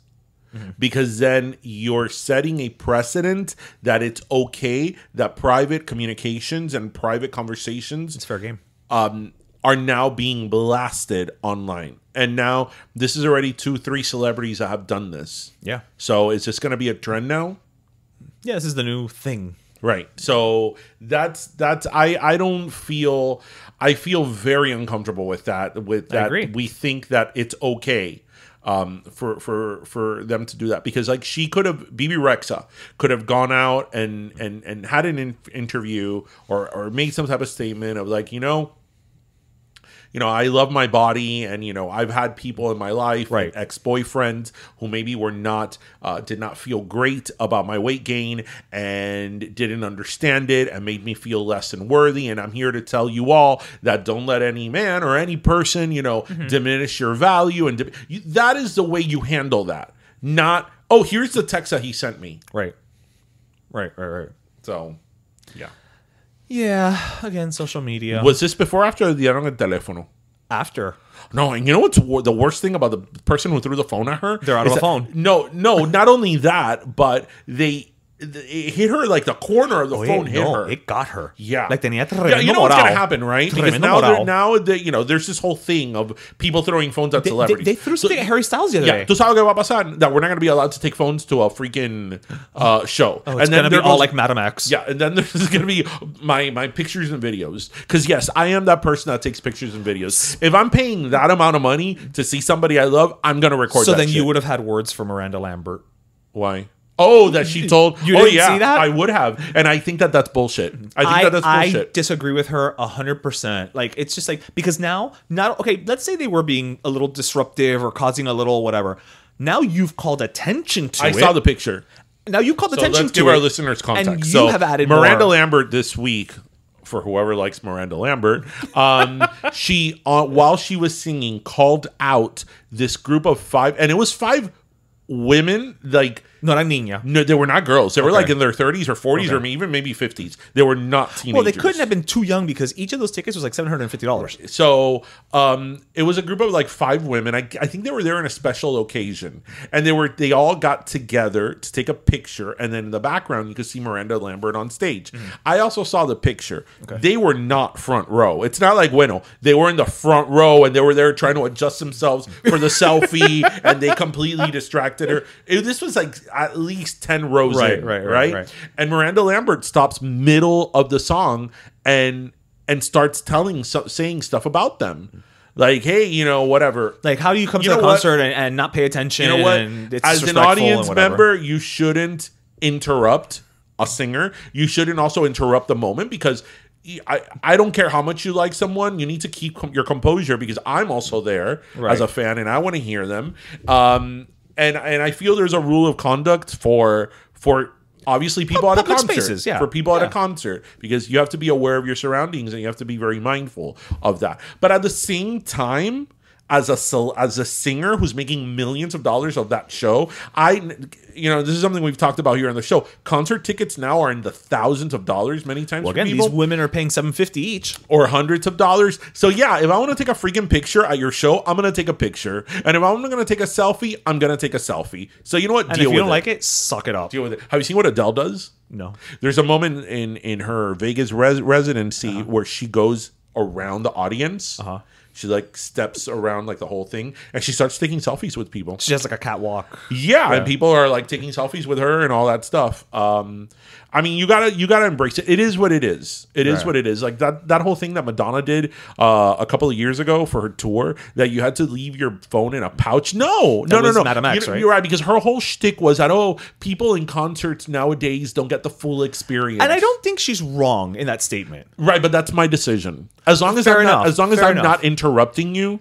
Because then you're setting a precedent that it's okay that private communications and private conversations, it's fair game, are now being blasted online. And now this is already 2-3 celebrities that have done this. Yeah. So is this going to be a trend now? Yeah, this is the new thing. Right. So that's I don't feel, I feel very uncomfortable with that. With that, I agree. We think that it's okay for them to do that, because like she could have, BB Rexa could have gone out and had an interview or made some type of statement of like, I love my body, and I've had people in my life, right, ex-boyfriends who maybe were not did not feel great about my weight gain and didn't understand it and made me feel less than worthy. And I'm here to tell you all that don't let any man or any person, diminish your value. And that is the way you handle that. Not, oh, here's the text that he sent me. Right. So, yeah. Yeah, again, social media. Was this before or after dieron el teléfono? After. No, and you know what's the worst thing about the person who threw the phone at her? They're out of the phone. No, not only that, but it hit her, like the corner of the phone hit her. It got her. Yeah. Like tenía tremendo yeah, you know what's moral. going to happen, right? Because now there's this whole thing of people throwing phones at celebrities. They threw something at Harry Styles the other day. ¿Tú sabes qué va a pasar? That we're not going to be allowed to take phones to a freaking show. Oh, it's going to be all like Madam X. Yeah, and then there's going to be my pictures and videos. Because yes, I am that person that takes pictures and videos. If I'm paying that amount of money to see somebody I love, I'm going to record that. So then shit. You would have had words from Miranda Lambert. Why? Oh, that she told. You didn't see that? I would have, and I think that's bullshit. I disagree with her 100%. Like, it's just like, because now, let's say they were being a little disruptive or causing a little whatever. Now you've called attention to it. I saw the picture. Now you've called attention to it. Let's give our listeners context. And you have added Miranda more. Lambert this week. For whoever likes Miranda Lambert, she while she was singing called out this group of 5, and it was 5 women, like. No, not niña. No, they were not girls. They were like in their 30s or 40s or even maybe 50s. They were not teenagers. Well, they couldn't have been too young because each of those tickets was like $750. So it was a group of like 5 women. I think they were there on a special occasion, and they all got together to take a picture. And then in the background, you could see Miranda Lambert on stage. Mm-hmm. I also saw the picture. Okay. They were not front row. It's not like Bueno. They were in the front row, and they were there trying to adjust themselves for the selfie, and they completely distracted her. This was like at least 10 rows in, right? And Miranda Lambert stops middle of the song and starts saying stuff about them. Like, hey, whatever. Like, how do you come to a concert and not pay attention? You know what? And it's as an audience member, you shouldn't interrupt a singer. You shouldn't also interrupt the moment, because I don't care how much you like someone. You need to keep your composure, because I'm also there as a fan and I want to hear them. And I feel there's a rule of conduct for obviously people at a concert. Spaces, for people at a concert, because you have to be aware of your surroundings and you have to be very mindful of that. But at the same time, as a singer who's making millions of dollars of that show, this is something we've talked about here on the show. Concert tickets now are in the thousands of dollars many times. Well, again, these women are paying $750 each, or hundreds of dollars. So yeah, if I want to take a freaking picture at your show, I'm gonna take a picture, and if I'm gonna take a selfie, I'm gonna take a selfie. So you know what? And if you don't like it, suck it up. Deal with it. Have you seen what Adele does? No. There's a moment in her Vegas residency where she goes around the audience. She like steps around like the whole thing, and she starts taking selfies with people. She has like a catwalk. Yeah, and people are like taking selfies with her and all that stuff. I mean, you gotta embrace it. It is what it is. It is what it is. Like that whole thing that Madonna did a couple of years ago for her tour, that you had to leave your phone in a pouch. No. Madam X, right? You're right, because her whole shtick was that people in concerts nowadays don't get the full experience. And I don't think she's wrong in that statement. Right, but that's my decision. As long as I'm not interrupting you.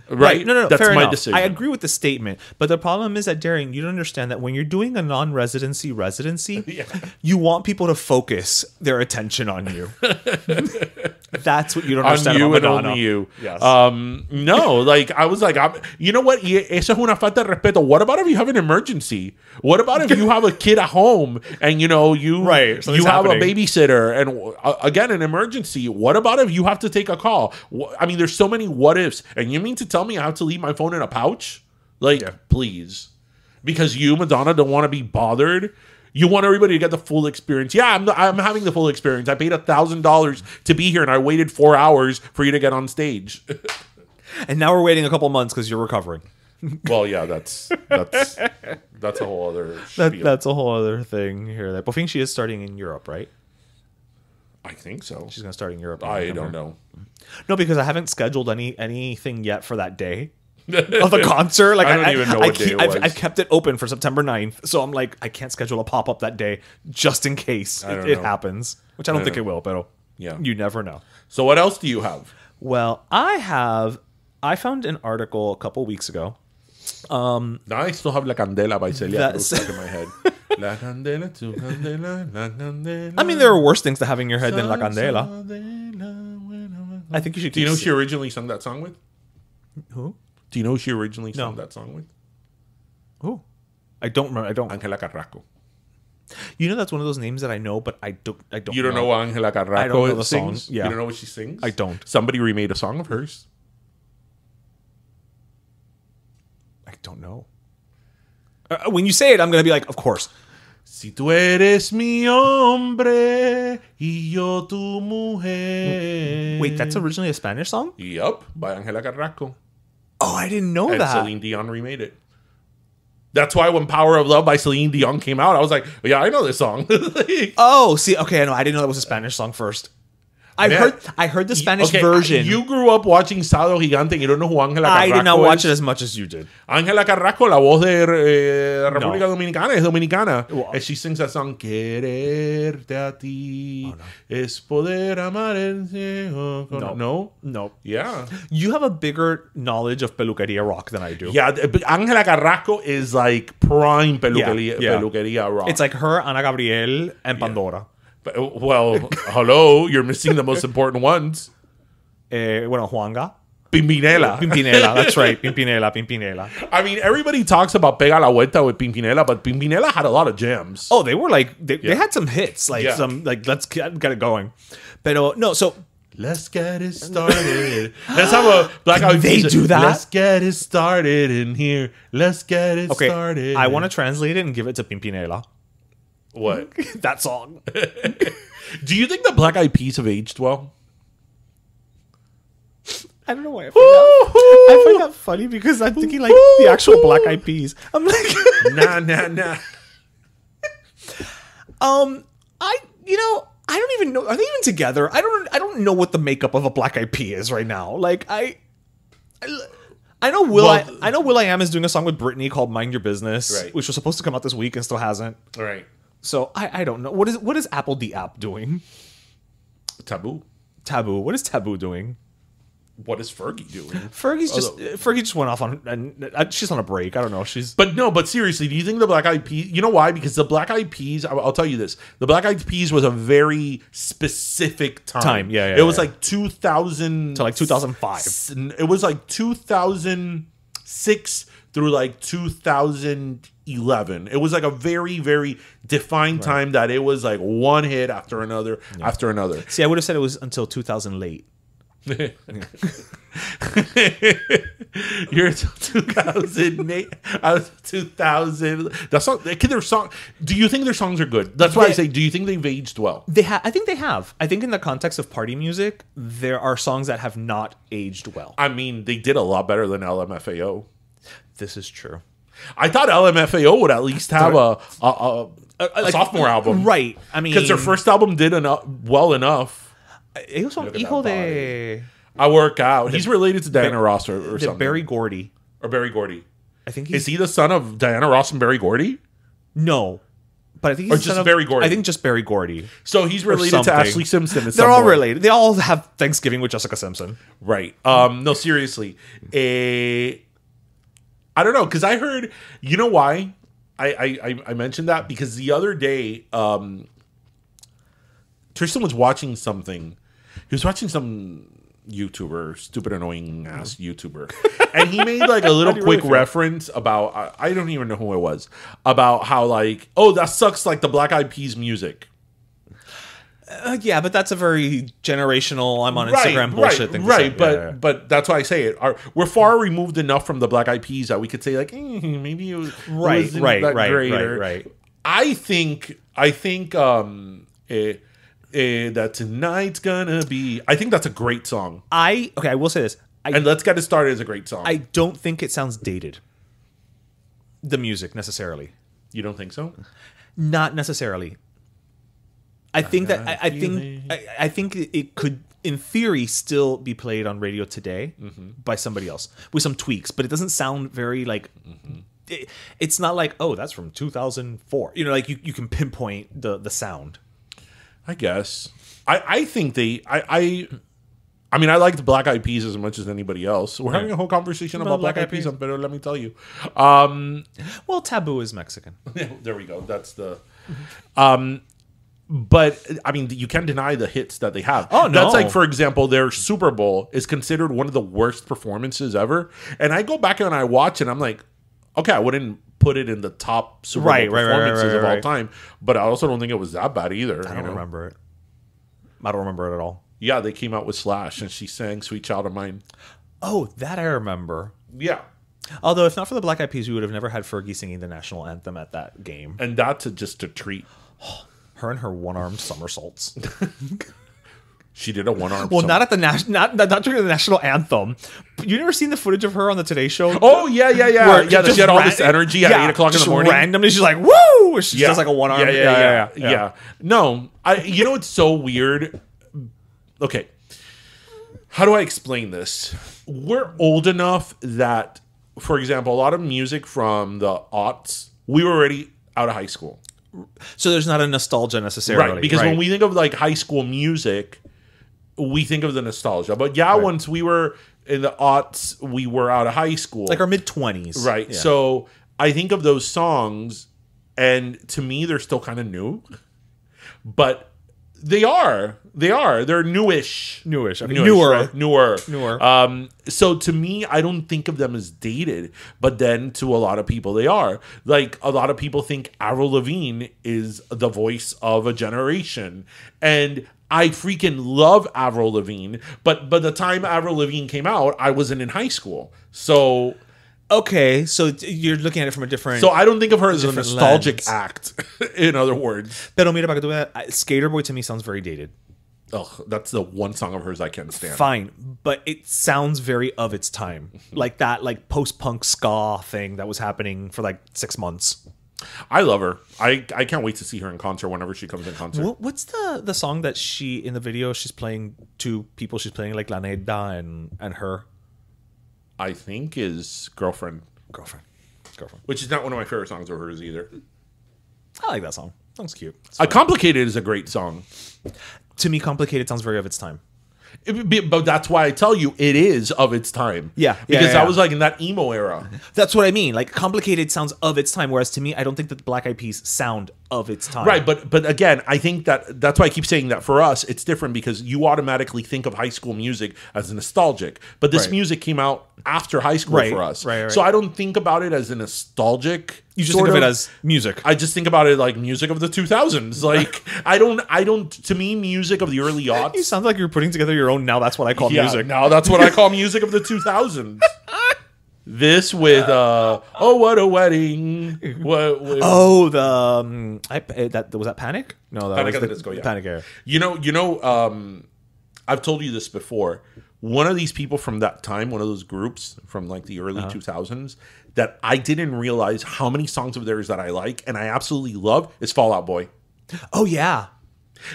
Right? No. That's fair my enough. decision. I agree with the statement, but the problem is that, Darian, you don't understand that when you're doing a non-residency, you want people to focus their attention on you. That's what you don't understand about Madonna. And only you. Yes. No, like I was like, you know what? Eso es una falta de respeto. What about if you have an emergency? What about if you have a kid at home and you have a babysitter and again an emergency? What about if you have to take a call? I mean, there's so many what ifs, and you mean to tell me I have to leave my phone in a pouch? Like, please. Because you, Madonna, don't want to be bothered. You want everybody to get the full experience. Yeah, I'm having the full experience. I paid $1,000 to be here, and I waited 4 hours for you to get on stage. And now we're waiting a couple months because you're recovering. Well, yeah, that's a whole other spiel. That's a whole other thing here. But I think she is starting in Europe, right? I think so. She's going to start in Europe. I don't know. No, because I haven't scheduled anything yet for that day. Of the concert. Like I don't even know what day it was. I've kept it open for September 9th, so I'm like, I can't schedule a pop-up that day just in case it happens, which I don't think it will, but yeah, you never know. So what else do you have? Well, I found an article a couple weeks ago. I still have La Candela by Celia Cruz stuck in my head. La Candela, tu Candela, La Candela. I mean, there are worse things to have in your head than La Candela. I think you should. Do you know who she originally sung that song with? Who? Do you know who she originally sung that song with? Who? I don't remember. I don't. Angela Carrasco. You know, that's one of those names that I know, but I don't. You don't know what Angela Carrasco I don't know the sings? song. Yeah. You don't know what she sings? I don't. Somebody remade a song of hers. I don't know. When you say it, I'm going to be like, of course. Si tú eres mi hombre y yo tu mujer. Wait, that's originally a Spanish song? Yup, by Angela Carrasco. Oh, I didn't know and that. Celine Dion remade it. That's why when Power of Love by Celine Dion came out, I was like, yeah, I know this song. Oh, see, okay, I know. I didn't know that was a Spanish song first. I heard the Spanish version. You grew up watching Sábado Gigante and you don't know who Angela Carrasco is. I did not watch it as much as you did. Angela Carrasco, la voz de República Dominicana, es dominicana. Wow. And she sings that song, Quererte a ti es poder amar el cielo. No? Yeah. You have a bigger knowledge of peluqueria rock than I do. Yeah, Angela Carrasco is like prime peluqueria rock. It's like her, Ana Gabriel, and Pandora. Well, hello, you're missing the most important ones. Juanga. Pimpinela. Pimpinela, that's right. Pimpinela. I mean, everybody talks about Pega la Vuelta with Pimpinela, but Pimpinela had a lot of jams. Oh, they were like, they had some hits. Let's get it going. But no, so... Let's get it started. Let's have a Black Eyed Peas. They do that? Let's get it started in here. Let's get it started. I want to translate it and give it to Pimpinela. What? That song. Do you think the Black Eyed Peas have aged well? I don't know why I find that funny because I'm thinking like the actual Black Eyed Peas. I'm like nah. I don't even know. Are they even together? I don't know what the makeup of a Black Eyed Pea is right now. Like I know Will.i.am is doing a song with Britney called Mind Your Business, right, which was supposed to come out this week and still hasn't. Right. So I don't know. What is Apple the app doing? Taboo. What is Taboo doing? What is Fergie doing? Fergie just went off on, and she's on a break. I don't know. But seriously, do you think the Black Eyed Peas? You know why? Because the Black Eyed Peas. I'll tell you this: the Black Eyed Peas was a very specific time. Yeah. It was like 2000 to like 2005. It was like 2006 through like 2011. It was like a very, very defined time that it was like one hit after another after another. See, I would have said it was until 2000 late. You're 2008. I was 2000. That's not their song. Do you think their songs are good? That's why I say, do you think they've aged well? I think they have. I think in the context of party music, there are songs that have not aged well. I mean, they did a lot better than LMFAO. This is true. I thought LMFAO would at least have a sophomore album, right? I mean, because their first album did well enough. Ellos son hijo de... I work out. He's related to Diana Ross or something. Barry Gordy. Or Barry Gordy. I think Is he the son of Diana Ross and Barry Gordy? No. But I think he's just Barry Gordy. I think just Barry Gordy. So he's related to Ashley Simpson. They're all related. They all have Thanksgiving with Jessica Simpson. Right. No, seriously. I don't know, because I heard... You know why I mentioned that? Because the other day... Tristan was watching something. He was watching some YouTuber, stupid, annoying ass YouTuber, and he made like a little quick reference about I don't even know who it was, about how like, oh, that sucks, like the Black Eyed Peas music. Yeah, but that's a very generational. I'm on Instagram bullshit thing. Right, but that's why I say it. We're far removed enough from the Black Eyed Peas that we could say like maybe it was right. I think that tonight's gonna be. I think that's a great song. I will say this. And Let's Get It Started is a great song. I don't think it sounds dated. The music necessarily. You don't think so? Not necessarily. I think it could, in theory, still be played on radio today by somebody else with some tweaks, but it doesn't sound very like. It's not like, oh, that's from 2004. You know, like you can pinpoint the sound. I guess. I think I mean, I like the Black Eyed Peas as much as anybody else. We're having a whole conversation about Black Eyed Peas, but let me tell you. Well, Taboo is Mexican. There we go. That's the... but, I mean, you can't deny the hits that they have. Oh, no. That's like, for example, their Super Bowl is considered one of the worst performances ever. And I go back and I watch and I'm like, okay, I wouldn't put it in the top Super Bowl performances of all time. But I also don't think it was that bad either. I don't remember it. I don't remember it at all. Yeah, they came out with Slash, and she sang "Sweet Child of Mine." Oh, that I remember. Yeah. Although, if not for the Black Eyed Peas, we would have never had Fergie singing the national anthem at that game. And that's just a treat. Her and her one-armed somersaults. She did a one-arm. Well, not at the not during the national anthem. You never seen the footage of her on the Today Show? Oh yeah. She had all this energy at 8 o'clock in the morning. Randomly, she's like, "Woo!" She does like a one-arm. Yeah. No, you know it's so weird. Okay, how do I explain this? We're old enough that, for example, a lot of music from the aughts, we were already out of high school. So there's not a nostalgia necessarily. Right, because when we think of like high school music, we think of the nostalgia. But once we were in the aughts, we were out of high school. Like our mid-20s. Right, so I think of those songs, and to me, they're still kind of new. But... They're newish. Okay. Newer. Newer. So to me, I don't think of them as dated, but then to a lot of people, they are. Like, a lot of people think Avril Lavigne is the voice of a generation. And I freaking love Avril Lavigne, but by the time Avril Lavigne came out, I wasn't in high school. So... Okay, so you're looking at it from a different... So I don't think of her as a nostalgic act, in other words. Pero mira, para que tú veas, Skater Boy to me sounds very dated. Ugh, that's the one song of hers I can't stand. Fine, but it sounds very of its time. Like that like post-punk ska thing that was happening for like 6 months. I love her. I can't wait to see her in concert whenever she comes in concert. What's the song that she, in the video, she's playing two people, she's playing like La Neda and her? I think is Girlfriend. Which is not one of my favorite songs of hers either. I like that song. Song's cute. Complicated is a great song. To me, Complicated sounds very of its time. But that's why I tell you it is of its time. Because I was like in that emo era. That's what I mean. Like, Complicated sounds of its time, whereas to me, I don't think that the Black Eyed Peas sound of its time. Right, but again, I think that's why I keep saying that for us, it's different because you automatically think of high school music as nostalgic. But this music came out after high school for us. Right. So I don't think about it as a nostalgic. You just think of it as music. I just think about it like music of the 2000s. Like, I don't, to me, music of the early aughts. You sound like you're putting together your own, now that's what I call music. Now that's what I call music of the 2000s. This with, Oh, What a Wedding. Was that Panic? No, that Panic was at the Disco, yeah. Panic Era. You know, I've told you this before. One of these people from that time, one of those groups from like the early 2000s, that I didn't realize how many songs of theirs that I like and I absolutely love is Fall Out Boy. Oh, yeah.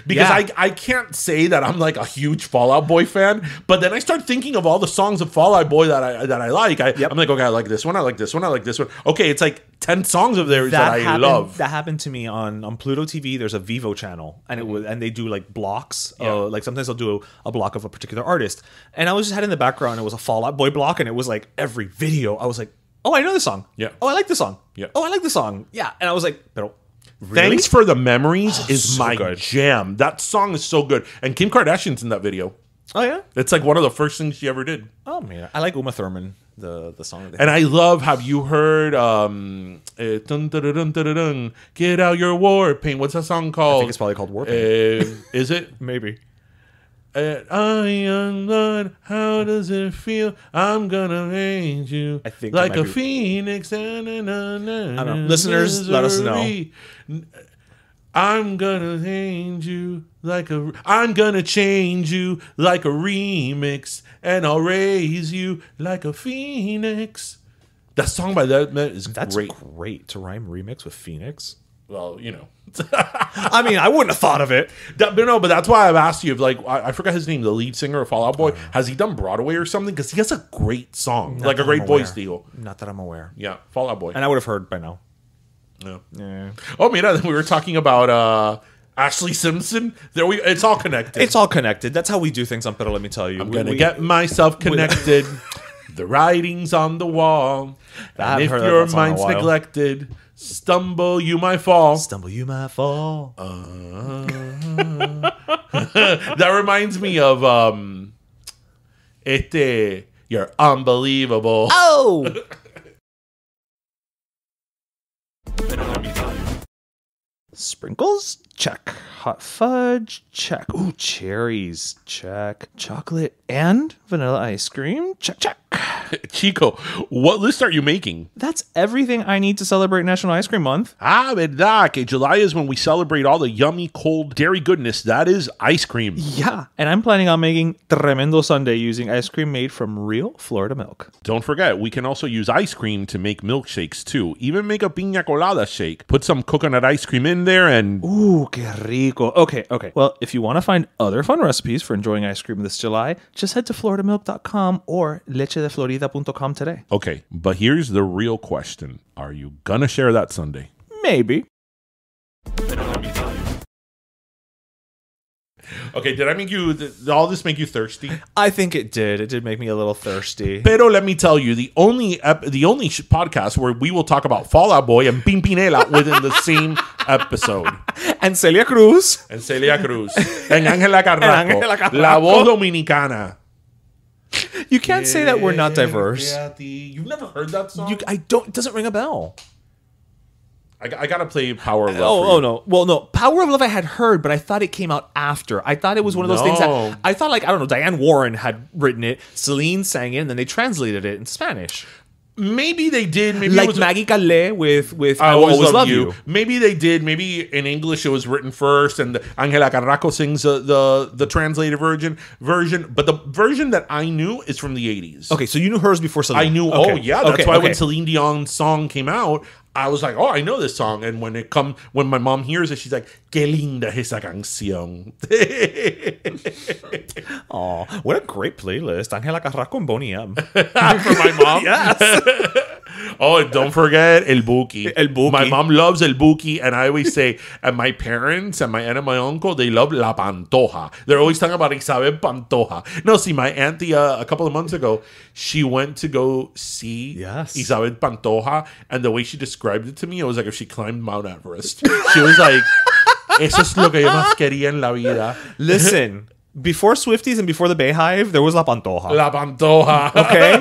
Because I can't say that I'm like a huge Fall Out Boy fan, but then I start thinking of all the songs of Fall Out Boy that I like. I'm like, okay, I like this one, I like this one, I like this one. Okay, it's like 10 songs of theirs that I love. That happened to me on Pluto TV. There's a Vivo channel, and they do like blocks. Like sometimes they'll do a block of a particular artist, and I was just had in the background. It was a Fall Out Boy block, and it was like every video. I was like, oh, I know this song. Yeah. Oh, I like this song. Yeah. Oh, I like this song. Yeah. And I was like, pero. Really? Thanks for the Memories is so my jam. That song is so good. And Kim Kardashian's in that video. Oh, yeah? It's like one of the first things she ever did. Oh, man. I like Uma Thurman, the song. And I love, have you heard Get Out Your War Paint? What's that song called? I think it's probably called War Paint. Is it? Maybe. I young blood, how does it feel? I'm gonna raise you I think like a phoenix. I don't know. Listeners, let us know. I'm gonna change you like a. I'm gonna change you like a remix, and I'll raise you like a phoenix. That song by that man is great. That's great to rhyme remix with Phoenix. Well, you know. I mean, I wouldn't have thought of it. But that's why I've asked you if, like, I forgot his name, the lead singer of Fall Out Boy. Has he done Broadway or something? Because he has a great song, like a great voice deal. Not that I'm aware. Yeah, Fall Out Boy. And I would have heard by now. Yeah. Oh, mira, we were talking about Ashley Simpson. It's all connected. It's all connected. That's how we do things on Pero Let Me Tell You. I'm going to get myself connected. The writing's on the wall. And if your mind's neglected, stumble, you might fall. Stumble, you might fall. That reminds me of you're unbelievable. Oh! Sprinkles? Check. Hot fudge? Check. Ooh, cherries? Check. Chocolate and vanilla ice cream? Check, check. Chico, what list are you making? That's everything I need to celebrate National Ice Cream Month. Verdad, que July is when we celebrate all the yummy, cold dairy goodness. That is ice cream. Yeah, and I'm planning on making tremendo sundae using ice cream made from real Florida milk. Don't forget, we can also use ice cream to make milkshakes too. Even make a piña colada shake. Put some coconut ice cream in there and... Ooh, que rico. Okay. Well, if you want to find other fun recipes for enjoying ice cream this July, just head to floridamilk.com or lechedeflorida.com today. Okay, but here's the real question. Are you gonna share that sundae? Maybe. Okay, did I make you... Did all this make you thirsty? I think it did. It did make me a little thirsty. Pero let me tell you, the only podcast where we will talk about Fall Out Boy and Pimpinela within the same episode. And Celia Cruz. And Angela Carrasco. La voz dominicana. You can't say that we're not diverse. You've never heard that song? It doesn't ring a bell. I gotta play Power of Love. Oh no. Well, no. Power of Love I had heard, but I thought it came out after. I thought it was one of those things that I thought, like, I don't know, Diane Warren had written it, Celine sang it, and then they translated it in Spanish. Maybe they did. Maybe like it was Maggie Calais with I Always Love You. Maybe they did. Maybe in English it was written first, and Angela Carrasco sings the translated version. But the version that I knew is from the 80s. Okay, so you knew hers before Celine. I knew. Okay. Oh yeah, that's why when Celine Dion's song came out, I was like, oh, I know this song. And when my mom hears it, she's like, qué linda esa canción. Oh, what a great playlist. Angela Carrasco and Boney M. For my mom? Yes. Oh, and don't forget El Buki. El Buki. My mom loves El Buki, and I always say, and my parents and my aunt and my uncle, they love La Pantoja. They're always talking about Isabel Pantoja. No, see, my auntie, a couple of months ago, she went to go see Isabel Pantoja, and the way she described it to me, it was like if she climbed Mount Everest. She was like, eso es lo que yo más quería en la vida. Listen, before Swifties and before the Bayhive, there was La Pantoja. La Pantoja. Okay?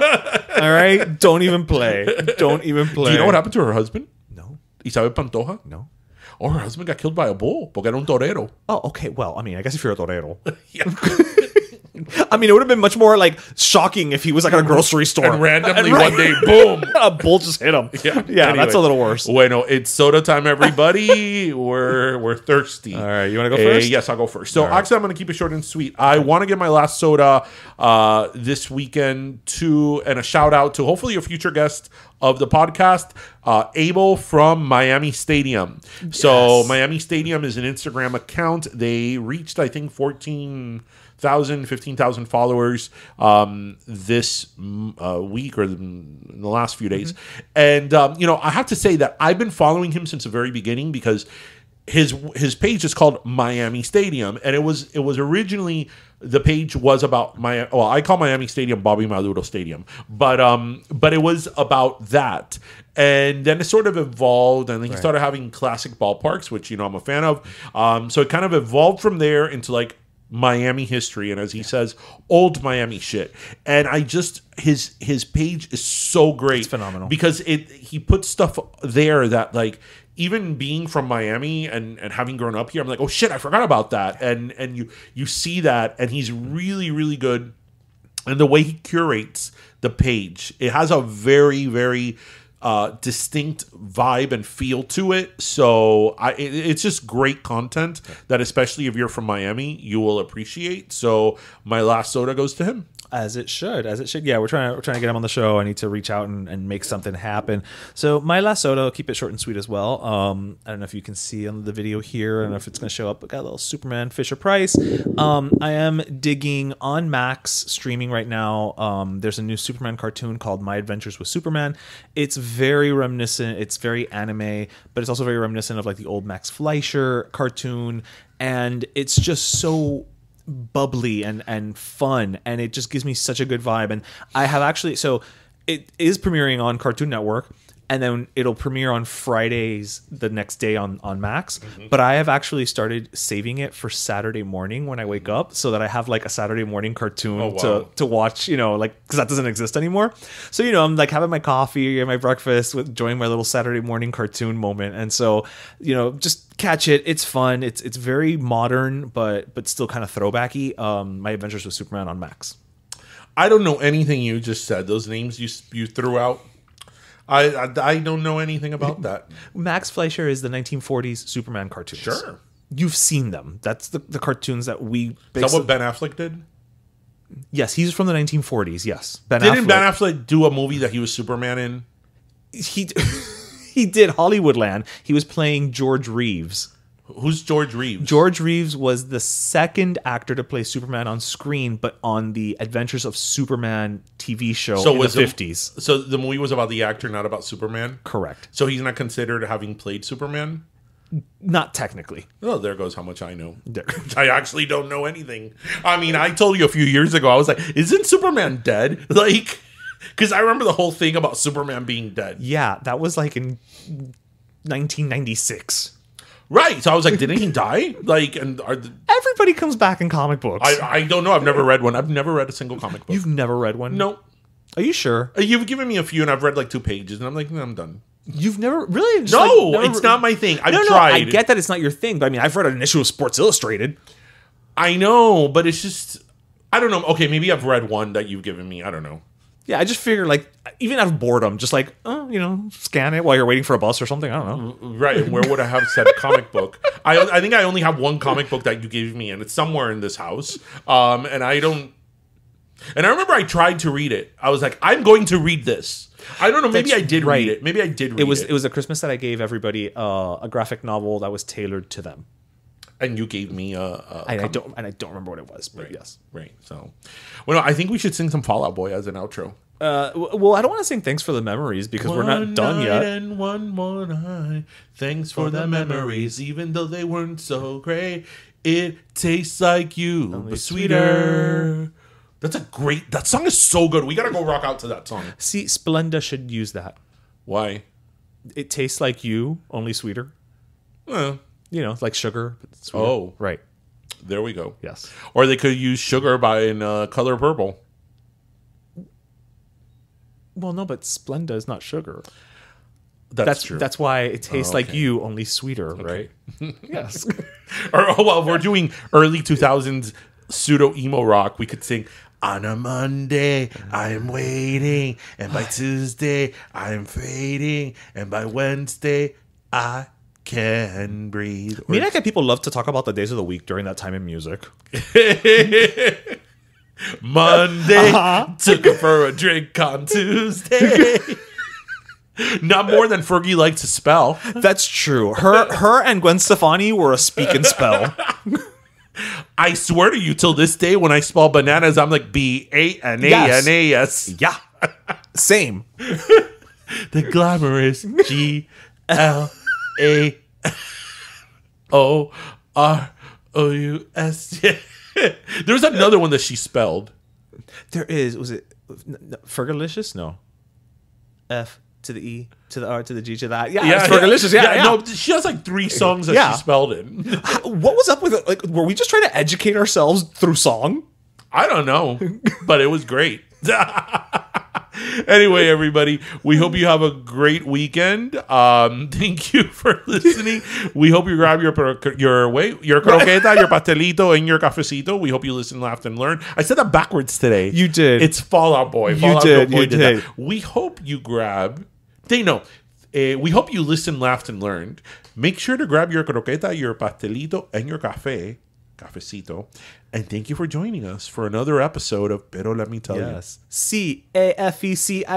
All right? Don't even play. Don't even play. Do you know what happened to her husband? No. Isabel Pantoja? No. Oh, her husband got killed by a bull porque era un torero. Oh, okay. Well, I mean, I guess if you're a torero. Yeah. I mean, it would have been much more like shocking if he was like at a grocery store and randomly one day, boom, a bull just hit him. Yeah, anyway, that's a little worse. Bueno, it's soda time, everybody. We're thirsty. All right, you want to go first? Yes, I'll go first. So actually, I'm going to keep it short and sweet. I want to give my last soda this weekend and a shout out to hopefully a future guest of the podcast, Abel from Miami Stadium. Yes. So Miami Stadium is an Instagram account. They reached, I think, 15,000 followers this week or in the last few days. And, I have to say that I've been following him since the very beginning because his page is called Miami Stadium. And it was originally, the page was about I call Miami Stadium Bobby Maduro Stadium. But it was about that. And then it sort of evolved, and then he started having classic ballparks, which, I'm a fan of. So it kind of evolved from there into like Miami history, and as he says, old Miami shit. And I just his page is so great. It's phenomenal because he puts stuff there that like even being from Miami and having grown up here, I'm like, oh shit, I forgot about that. And you see that, and he's really, really good. And the way he curates the page, it has a very, very distinct vibe and feel to it. So it's just great content that, especially if you're from Miami, you will appreciate. So my last soda goes to him. As it should. Yeah, we're trying to get him on the show. I need to reach out and make something happen. So my last soda, I'll keep it short and sweet as well. I don't know if you can see on the video here. I don't know if it's going to show up. I got a little Superman Fisher Price. I am digging on Max streaming right now. There's a new Superman cartoon called My Adventures with Superman. It's very reminiscent. It's very anime, but it's also very reminiscent of like the old Max Fleischer cartoon. And it's just so bubbly and fun, and it just gives me such a good vibe. And I have actually, so it is premiering on Cartoon Network, and then it'll premiere on Fridays the next day on Max. But I have actually started saving it for Saturday morning when I wake up, so that I have like a Saturday morning cartoon to watch, you know, like, because that doesn't exist anymore. So, you know, I'm like having my coffee and my breakfast, enjoying my little Saturday morning cartoon moment. And so, you know, just catch it. It's fun. It's very modern, but still kind of throwbacky. My Adventures with Superman on Max. I don't know anything you just said. Those names you threw out, I don't know anything about that. Max Fleischer is the 1940s Superman cartoons. Sure. You've seen them. That's the cartoons that we... Is that what Ben Affleck did? Yes, he's from the 1940s, yes. Didn't Ben Affleck do a movie that he was Superman in? He did Hollywoodland. He was playing George Reeves. Who's George Reeves? George Reeves was the second actor to play Superman on screen, but on the Adventures of Superman TV show in the 50s. So the movie was about the actor, not about Superman? Correct. So he's not considered having played Superman? Not technically. Oh, there goes how much I know. I actually don't know anything. I mean, I told you a few years ago, I was like, isn't Superman dead? Like, because I remember the whole thing about Superman being dead. Yeah, that was like in 1996. Right. So I was like, didn't he die? Like, and everybody comes back in comic books. I don't know. I've never read one. I've never read a single comic book. You've never read one? No. Are you sure? You've given me a few, and I've read like 2 pages, and I'm like, I'm done. You've never really? It's not my thing. I've tried. I get that it's not your thing, but I mean, I've read an issue of Sports Illustrated. I know, but it's just, I don't know. Okay, maybe I've read one that you've given me. I don't know. Yeah, I just figure, like, even out of boredom, just like, you know, scan it while you're waiting for a bus or something. I don't know. Right. And where would I have said comic book? I think I only have one comic book that you gave me, and it's somewhere in this house. And I don't. And I remember I tried to read it. I was like, I'm going to read this. I don't know. Maybe I did read it. Maybe I did read it. It was a Christmas that I gave everybody a graphic novel that was tailored to them. And you gave me I don't remember what it was, but right. Yes. Right. So, well, I think we should sing some Fall Out Boy as an outro. Well, I don't want to sing Thanks for the Memories because we're not done yet. And one more night. Thanks for the memories, even though they weren't so great. It tastes like you, Only but sweeter. That song is so good. We gotta go rock out to that song. See, Splenda should use that. Why? It tastes like you, only sweeter. Well, you know, like sugar, but sweeter. Oh, right. There we go. Yes. Or they could use Sugar by Color Purple. Well, no, but Splenda is not sugar. That's true. That's why it tastes like you, only sweeter, right? Yes. Or we're doing early 2000s pseudo emo rock. We could sing, on a Monday, I'm waiting, and by Tuesday, I'm fading, and by Wednesday, I can breathe. I mean, I get people love to talk about the days of the week during that time in music. Monday, took her for a drink on Tuesday. Not more than Fergie liked to spell. That's true. Her and Gwen Stefani were a speak and spell. I swear to you, till this day, when I spell bananas, I'm like B-A-N-A-N-A-S. Yeah. Same. The glamorous G-L-A-O-R-O-U-S. There's another one that she spelled. There is. Was it Fergalicious? No. F to the E to the R to the G to the I. Yeah, it's Fergalicious. Yeah. No, she has like 3 songs that she spelled it. What was up with it? Like, were we just trying to educate ourselves through song? I don't know, but it was great. Anyway, everybody, we hope you have a great weekend. Thank you for listening. We hope you grab your croqueta, your pastelito, and your cafecito. We hope you listen, laughed, and learned. I said that backwards today. You did. It's Fallout Boy. You did. We hope you grab. We hope you listened, laughed, and learned. Make sure to grab your croqueta, your pastelito, and your cafecito. And thank you for joining us for another episode of Pero Let Me Tell You. Yes. CAFECITO.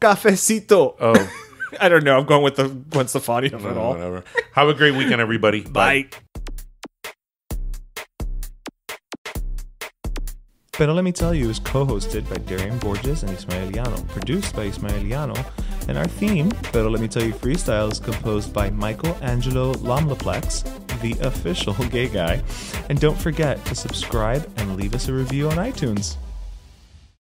Cafecito. Oh. I don't know. I'm going with the Gwen Stefani of it all. Whatever. Have a great weekend, everybody. Bye. Pero Let Me Tell You is co-hosted by Darian Borges and Ismaeliano, produced by Ismaeliano, and our theme, Pero Let Me Tell You Freestyle, is composed by Michael Angelo Lamleplex, the official gay guy. And don't forget to subscribe and leave us a review on iTunes.